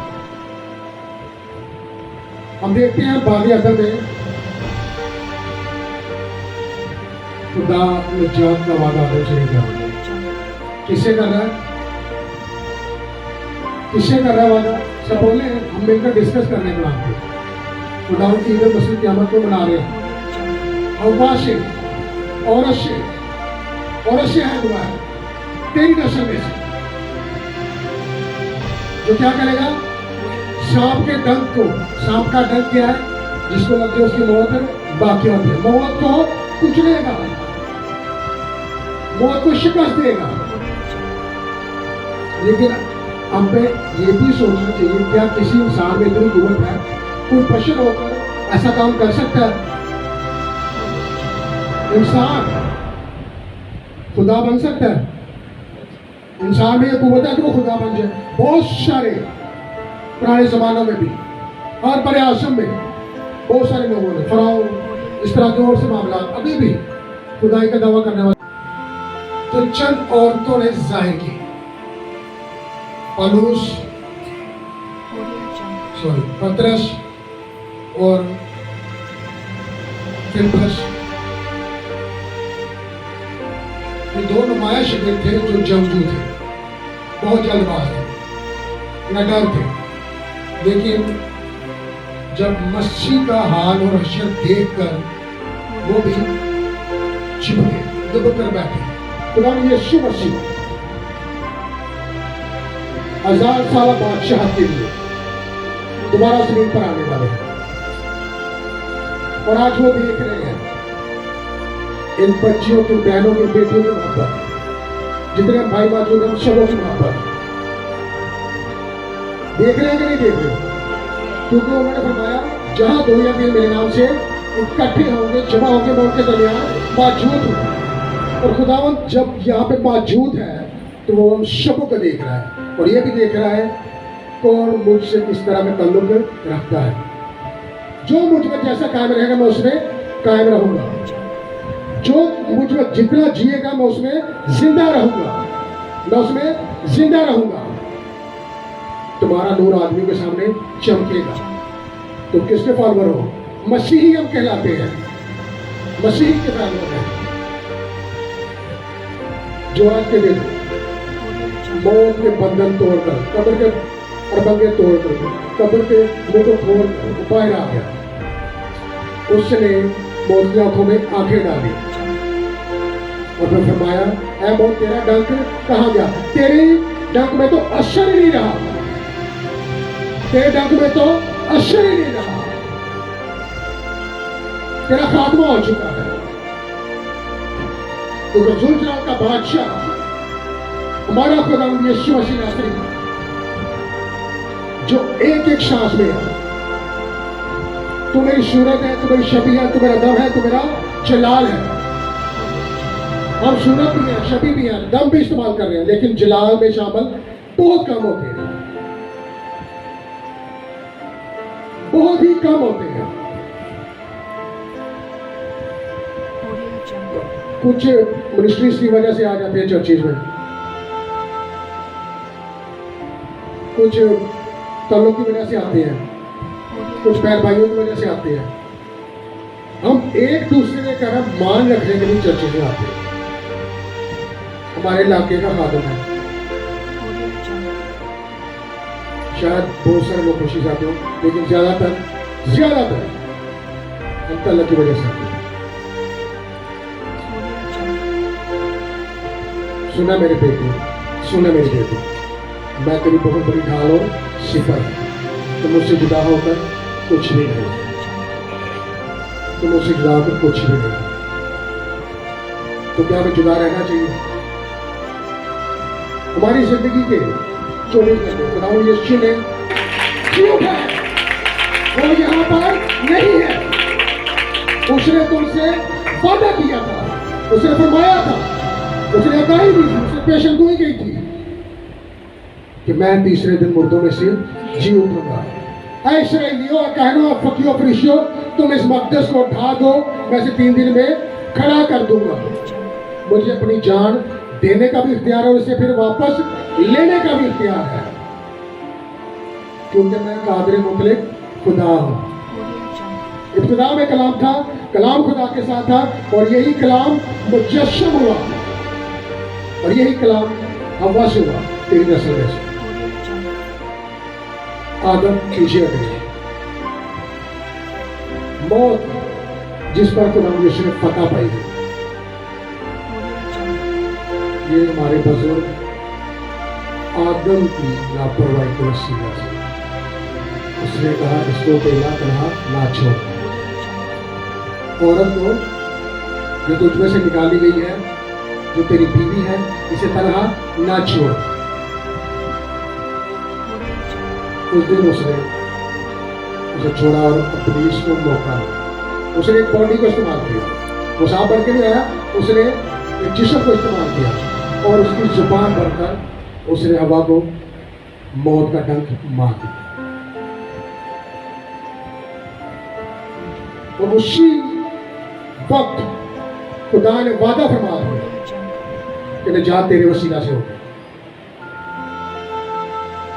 हम देखते हैं बागी अदब में खुदा निजात का वादा आदम से नहीं कर रहा। किससे कर रहा है? किससे कर रहा है वादा? सब बोले हम मिलकर डिस्कस करने के नाम पे खुदा की ईद मसीह क़यामत को मना रहे हैं। हव्वा से, औरत से है दुआ है, तेरी नस्ल में से, जो क्या करेगा? सांप के डंक को, सांप का डंक क्या है? जिसको लगती है उसकी मौत है, बाकी होती है, मौत को कुचलेगा, मौत को शिकस्त देगा। लेकिन हम पे ये भी सोचना चाहिए, क्या किसी इंसान में इतनी कुव्वत है, कोई बशर होकर ऐसा काम कर सकता है? इंसान खुदा बन सकता है? इंसान में ये कुव्वत है कि वो खुदा बन जाए। बहुत सारे पुराने जमानों में भी, हर बड़े आजम में बहुत सारे लोगों ने, फराउन, इस तरह के और से मामला अभी भी खुदाई का दावा करने वाले तो चंद औरतों ने जाहिर की। पतरस और फिलिप्पस, ये दो नुमाया शिगिर्द थे जो जंगजू थे, बहुत जल्दबाज थे, नडर थे, लेकिन जब मसीह का हाल और अशर देखकर वो भी छिप गए, दुबक कर बैठे। खुदा ने यीशु मसीह 1000 साल बादशाह के लिए दोबारा जमीन पर आने वाले हैं, और आज वो देख रहे हैं इन बच्चियों की, बहनों की, बेटियों की मोहब्बत, जितने हम भाई मौजूद हैं उन सबों की मोहब्बत देख रहे हैं कि नहीं देख रहे? क्योंकि उन्होंने फरमाया जहां 2 या 3 मेरे नाम से इकट्ठे होंगे, जमा होंगे, मैं उनके दरमियान मौजूद हूं। और खुदावंद जब यहाँ पे मौजूद है तो वो हम सबों को देख रहा है, और ये भी देख रहा है कौन मुझसे किस तरह में ताल्लुक रखता है। जो मुझ में जैसा कायम रहेगा मैं उसमें कायम रहूंगा, जो मुझ में जितना जिएगा मैं उसमें जिंदा रहूंगा, मैं उसमें जिंदा रहूंगा। तुम्हारा नूर आदमी के सामने चमकेगा। तुम किसके फॉलोअर हो? मसीही हम कहलाते हैं, मसीही के फॉलोअर हैं, जो आज के दिन मौत के बंधन तोड़कर, कब्र के अड़बंगे तोड़कर, कब्र के मुंह को खोलकर बाहर आ गया। उसने मौत की आंखों में आंखें डाली और फिर फरमाया, ऐ मौत तेरा डंक कहाँ गया? तेरी डंक में तो असर ही नहीं रहा, तेरे डंक में तो असर ही नहीं रहा, तेरा खात्मा हो चुका है। क्योंकि जुल्जलाल का बादशाह हमारा खुदा यीशु मसीह नासरी जो एक एक सांस में है, तू मेरी सूरत है, तू मेरी शबी है, तू मेरा दम है, तू मेरा जलाल है। हम सूरत भी है, शबी भी है, दम भी इस्तेमाल कर रहे हैं, लेकिन जलाल में शामिल बहुत कम होते हैं, बहुत ही कम होते हैं। कुछ मिनिस्ट्रीज की वजह से आ जाते हैं चर्चेज में, कुछ तलों की वजह से आते हैं, कुछ बहन भाइयों की वजह से आते हैं। हम एक दूसरे का मान रखने के लिए चर्चेज में आते हैं। हमारे इलाके का खादम है, शायद बहुत सारे लोग खुशी से आते हो, लेकिन ज्यादातर हम तल्ला की वजह से आते हैं। सुना मेरे बेटे, सुना मेरी बेटी, मैं तेरी बहुत बड़ी ढाल और सिफर, तुम मुझसे जुदा होकर कुछ भी नहीं, तुम मुझसे जुदा होकर कुछ भी नहीं। तो क्या हमें जुदा रहना चाहिए? हमारी जिंदगी के 24 घंटे खुदावंद यीशु ने जी उठाया, वो यहाँ पर नहीं है। उसने तुमसे वादा किया था, उसने फरमाया था, उसने आगाही दी थी, उसने पेशन गोई गई थी कि मैं तीसरे दिन मुर्दों में से जी उठूंगा। ऐ इस्राएलियों, कहनो फकियों, फरिश्तियों, तुम इस मकदस को उठा दो, मैं इसे 3 दिन में खड़ा कर दूंगा। मुझे अपनी जान देने का भी इख्तियार है और इसे फिर वापस लेने का भी इख्तियार है, क्योंकि मैं कादिर मुतलक खुदा हूं। इब्तिदा में कलाम था, कलाम खुदा के साथ था, और यही कलाम मुजस्सम हुआ, और यही कलाम हवा से हुआ, तेरी नस्ल में से। आदम पीछे हटे, मौत जिस पर खुदा यीशु ने फतह पाई है, ये हमारे बुजुर्ग आदम की लापरवाही के वसीला से। उसने कहा इसको पहला तनहा ना छोड़, औरत को जो तुझ में से निकाली गई है, जो तेरी बीवी है, इसे तनहा ना छोड़। उस दिन उसने उसे छोड़ा और इब्लीस को मौका, उसने एक बॉडी को इस्तेमाल किया, वो सांप बन के नहीं आया, उसने एक जिस्म को इस्तेमाल किया और उसकी जुबान बनकर उसने हवा को मौत का डंक मार दिया। और उसी वक्त खुदा ने वादा फरमा दिया कि निजात तेरे वसीला से होगी,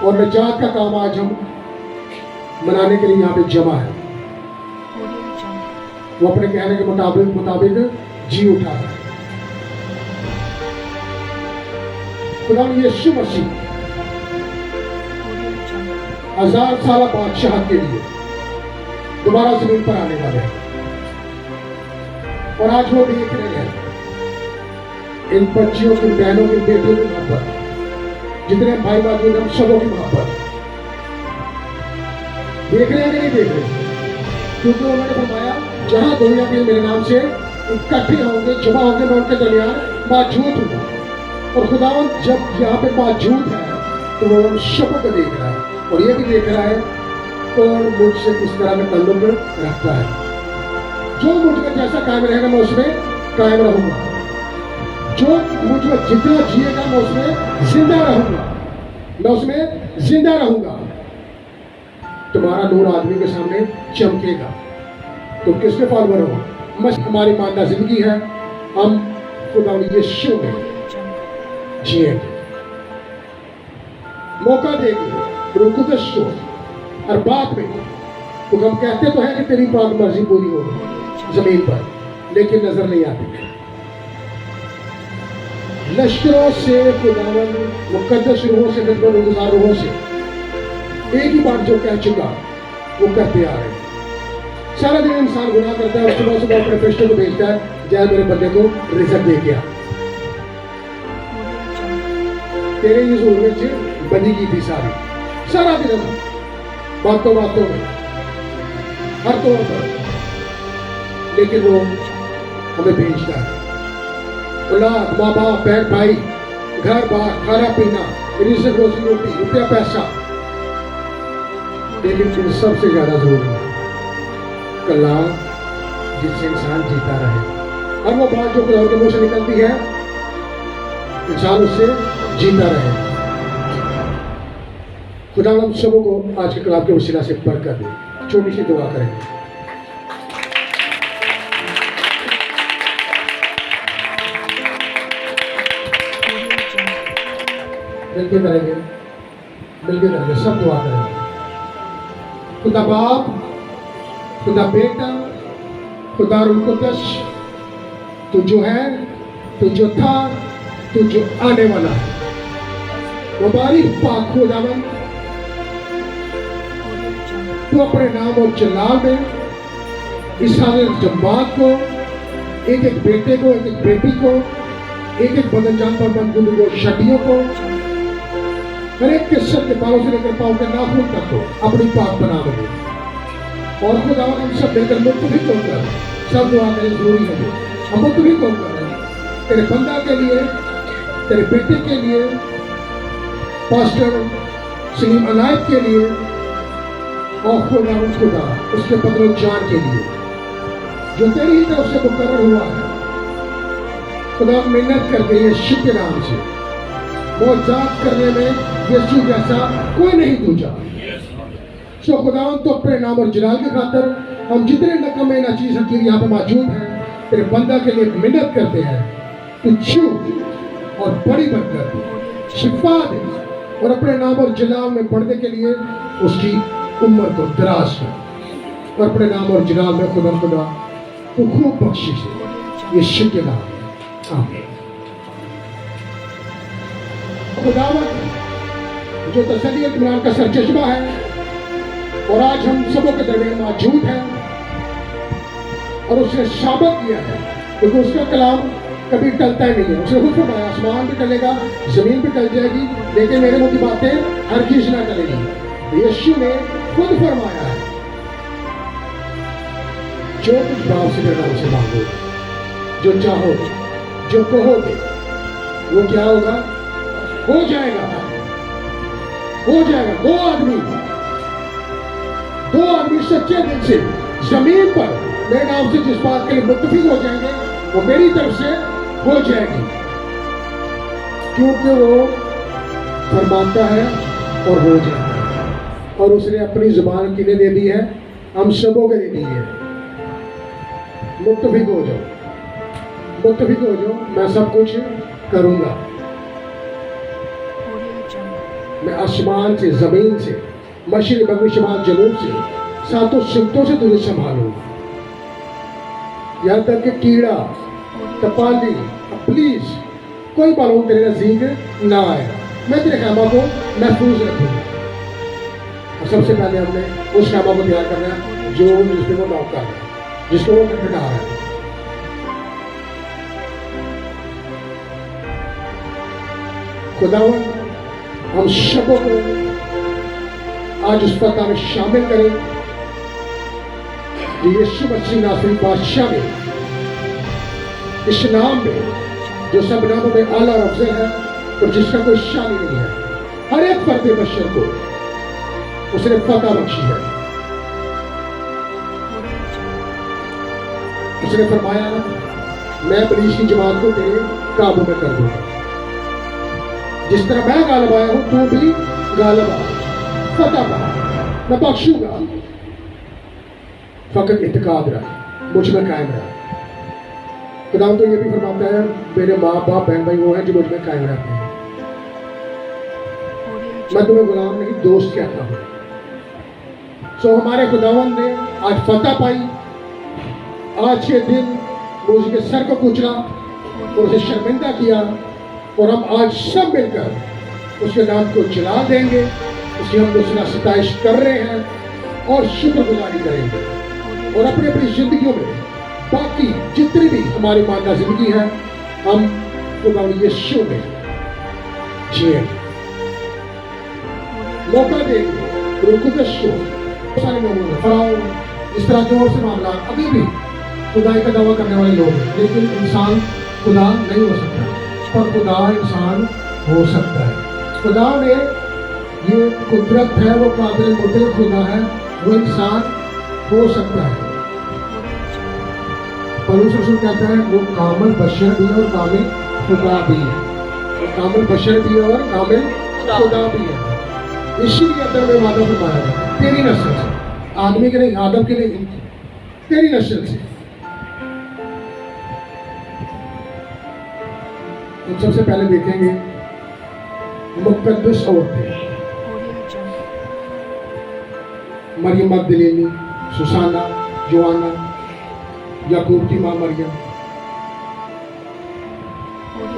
और निजात का काम आज हम मनाने के लिए यहाँ पे जमा है। वो अपने कहने के मुताबिक जी उठा है। खुदा यीशु मसीह 1000 साल बादशाह के लिए दोबारा जमीन पर आने वाले हैं, और आज वो देख रहे हैं इन बच्चियों की, बहनों की, बेटियों की मोहब्बत, जितने भाई मौजूद हम सबों की मोहब्बत देख रहे हैं कि नहीं देख रहे? क्योंकि उन्होंने फरमाया जहां 2 या 3 मेरे नाम से इकट्ठे होंगे, जमा होंगे, मैं उनके दरमियान मौजूद हूँ। और खुदावंद जब यहाँ पे मौजूद है तो वो सबको को देख रहा है, और ये भी देख रहा है कौन मुझसे किस तरह का ताल्लुक रखता है। जो मुझ में जैसा कायम रहेगा मैं उसमें कायम रहूंगा, जो मुझ में जितना जिएगा मैं उसमें जिंदा रहूंगा, मैं उसमें जिंदा रहूंगा। तुम्हारा नूर आदमी के सामने चमकेगा, तुम किसके फॉलोअर हो? मस्त हमारी मानदा जिंदगी है, हम खुदा यीशु में जिएंगे, मौका देंगे रूह कुदस को। और बात में तो हम कहते तो हैं कि तेरी पाक मर्जी पूरी हो जमीन पर, लेकिन नजर नहीं आती। लश्करों से खुदावंद मुकद्दस रूहों से, गुजार रूहों से एक ही बात जो कह चुका वो करते आ रहे हैं। सारा दिन इंसान गुनाह करता है और सुबह सुबह अपने फरिश्तों को भेजता है, जाए मेरे बंदे को रिजल्ट दे गया। तेरे ही हुजूर में बनी की थी सारा दिन बातों बातों में हर तौर पर, लेकिन वो हमें भेजता है। औलाद, माँ बाप, बहन भाई, घर बार, खाना पीना, रिज़्क़, रोजी रोटी, रुपया पैसा, लेकिन फिर सबसे ज्यादा जरूरी है कलाम जिससे इंसान जीता रहे। और वो बात जो खुदा के मुंह से निकलती है इंसान उससे जीता रहे। खुदा हम सबों को आज के कलाम के वसीला से बरकत दे। छोटी सी दुआ करेंगे। मिलके करेंगे, सब दुआ करेंगे। खुदा बाप, खुदा बेटा, खुदा रूह कुद्दस, तू जो है, तू जो था, तू जो आने वाला है, मुबारक पाक खुदावन, तू अपने नाम और जलाल में इस सारे जमात को, एक एक बेटे को, एक एक बेटी को, एक एक बदन जान पर बंद को, शदियों को, हर एक के सर के बालों से लेकर पाँव के नाखून तक को अपनी पाक बना दे। और खुदा हम सब मिलकर मुत्तफिक होकर सब दुआ करें। जरूरी है हम मुत्तफिक होकर तेरे बंदा के लिए, तेरे बेटे के लिए, पास्टर सलीम अनायत के लिए, और खुदा उसके बदलो जान के लिए जो तेरी ही तरफ से मुकर्रर हुआ है। खुदा मेहनत करके यीशु के नाम से मौजूद करने में यीशु जैसा कोई नहीं दूजा। सो खुदावन तो अपने नाम और जलाल के खातर हम जितने नकमे नाचीज हकीर यहाँ पे मौजूद हैं तेरे बंदा के लिए मेहनत करते हैं। तू छू और बड़ी बरकत शिफा दे और अपने नाम और जलाल में बढ़ने के लिए उसकी उम्र को दराज कर और अपने नाम और जलाल में खुदा तू खूब बख्शिश दे। यीशु के नाम में आमीन। खुदावंद जो तसल्ली इत्मीनान का सरचश्मा है और आज हम सबों के दरमियान मौजूद है और उसने साबित किया है क्योंकि उसका कलाम कभी टलता ही नहीं है। उसने खुद फरमाया आसमान भी टलेगा, जमीन भी टल जाएगी, लेकिन मेरे मुंह की बातें हर चीज ना टलेगी। यीशु ने खुद फरमाया है जो कुछ बाप से मेरे नाम से मांगो, जो चाहो, जो कहोगे वो क्या होगा, हो जाएगा, हो जाएगा। दो आदमी सच्चे दिल से जमीन पर मेरे नाम से जिस बात के लिए मुत्तफिक हो जाएंगे वो मेरी तरफ से हो जाएगी, क्योंकि वो फरमाता है और हो जाता है। और उसने अपनी जुबान किन्हें दे दी है, हम सबों के दे दी है। मुत्तफिक हो जाओ, मुत्तफिक हो जाओ, मैं सब कुछ करूंगा। मैं आसमान से, जमीन से, मशरिक, मगरिब, शमाल, जनूब से, सातों सिमतों से तुझे संभालूंगा। यहाँ तक कि कीड़ा, तपाली, प्लीज कोई मालूम तेरे नजदीक ना आए। मैं तेरे खामा को महफूज रखूंगा। और सबसे पहले हमने उस खामा को तैयार करना है जो जिसमें वो नौका है, जिसको वो खटखटा रहा है। खुदावन हम सबों को आज उस फतह में शामिल करें जो यीशु मसीह नासरी बादशाह में, इस नाम में जो सब नामों में आला और अफजल है और जिसका कोई शानी नहीं है। हर एक फर्द बशर को उसने फतह बख्शी है। उसने फरमाया मैं इब्लीस की जमात को तेरे काबू में कर दूंगा। जिस तरह मैं गालिब आया हूं तू भी गालिब आ, फतह पा, मैं बख्शूंगा। फकत इत्काद रहा, मुझ में कायम रहा। खुदा तो ये भी फरमाता है मेरे माँ बाप बहन भाई वो हैं जो मुझ में कायम रहते हैं। मैं तुम्हें गुलाम नहीं दोस्त कहता हूँ। सो हमारे खुदावंद ने आज फतह पाई। आज के दिन वो उसके सर को कुचला और उसे शर्मिंदा किया और हम आज सब मिलकर उसके नाम को जला देंगे। उसकी हम दूसरा सताइश कर रहे हैं और शुक्रगुजारी करेंगे और अपनी अपनी जिंदगियों में बाकी जितनी भी हमारी मानना जिंदगी है हम खुदा यीशु में जिए, मौका दे रुकदश सारे लोगों ने फराओ इस तरह के और से मामला अभी भी खुदाई का दावा करने वाले लोग हैं, लेकिन इंसान खुदा नहीं हो सकता, पर खुदा इंसान हो सकता है। खुदा में ये कुदरत है, वो काबिल मुतलक खुदा है, वो इंसान हो सकता है। पौलुस रसूल कहता है वो कामिल बशर भी है और कामिल खुदा भी है, वो कामिल बशर भी है और कामिल खुदा भी है। इसीलिए अंदर में वादा फरमाया है तेरी नस्ल से, आदमी के नहीं, आदम के नहीं, तेरी नस्ल से। हम सबसे पहले देखेंगे मुकद्दस औरतें, मरियम मगदलीनी, सुसाना, जोआना, याकूब की माँ मरियम।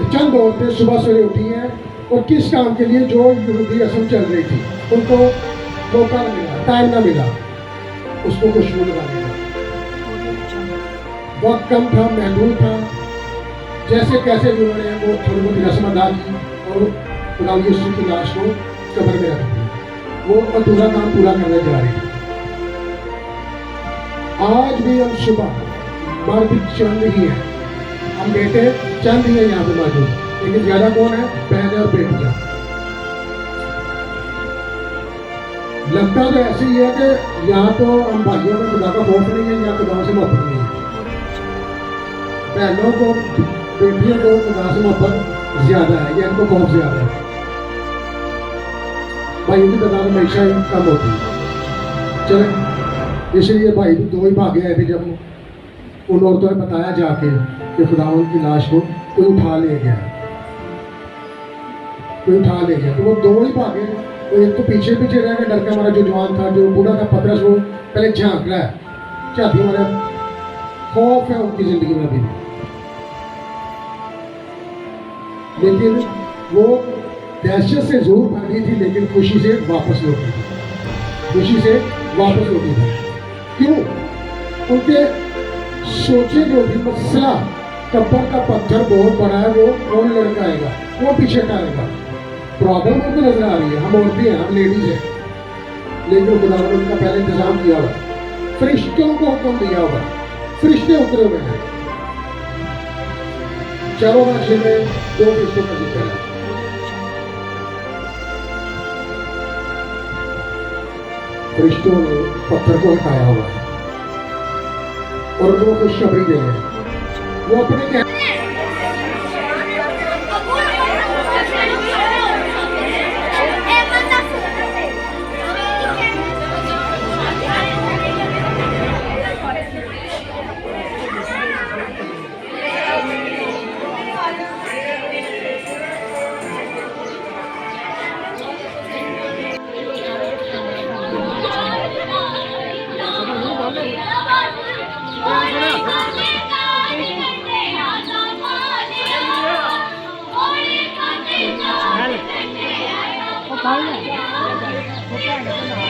चंद औरतें सुबह सवेरे उठी हैं और किस काम के लिए, जो यहूदी रस्म चल रही थी, उनको मौका न मिला, टाइम ना मिला उसको खुशबू लगाने का। वक्त कम था, महदूद था, जैसे कैसे भी उन्होंने वो थोड़ी बहुत रस्म अदा की और खुदा यीशु की लाश को कब्र में रख दिया। वो अधूरा काम पूरा करने जा रही थी। आज भी हम सुबह मर्द चंद ही है, हम बेटे चंद ही है यहाँ पे मौजूद, लेकिन ज्यादा कौन है? बहनें और बेटियां। लगता तो ऐसे ही है कि यहाँ तो हम भाइयों में खुदा का खौफ नहीं है, यहाँ खुदा से मोहब्बत नहीं है। बहनों को, बेटियों को खुदा से मोहब्बत ज्यादा है, या इनको खौफ ज्यादा है। भाइयों की तादाद हमेशा ही कम होती है। चले, इसलिए भाई भी दो ही भागे आए थे जब उन औरतों ने बताया जाके कि खुदावंद की लाश को कोई उठा ले गया, कोई उठा ले गया। तो वो दो ही भागे, तो एक तो पीछे पीछे रह गया, डर के हमारा जो जवान था, जो बूढ़ा था पतरस, वो पहले झांक रहा है, चाहती हमारा खौफ है उनकी जिंदगी में अभी। लेकिन वो दहशत से जरूर भागी थी, लेकिन खुशी से वापस लौटी थी, खुशी से वापस लौटी थी। क्यों? उनके सोचे जो भी मसला, कब्र का पत्थर बहुत बड़ा है, वो कौन लड़का आएगा, वो पीछे हटाएगा। प्रॉब्लम उनको नजर आ रही है, हम औरतें हैं, हम लेडीज हैं, लेकिन खुदा ने उनका पहले इंतजाम किया हुआ, फरिश्तों को हुक्म दिया हुआ, फरिश्ते उतरे हुए हैं। चारों राशि में दो फरिश्तों का जिक्र है। फरिश्तों ने पत्थर को हटाया हुआ है और उनको खुशखबरी दे रहे हैं। वो अपने Hãy subscribe cho kênh Ghiền Mì Gõ để không bỏ lỡ những video hấp dẫn।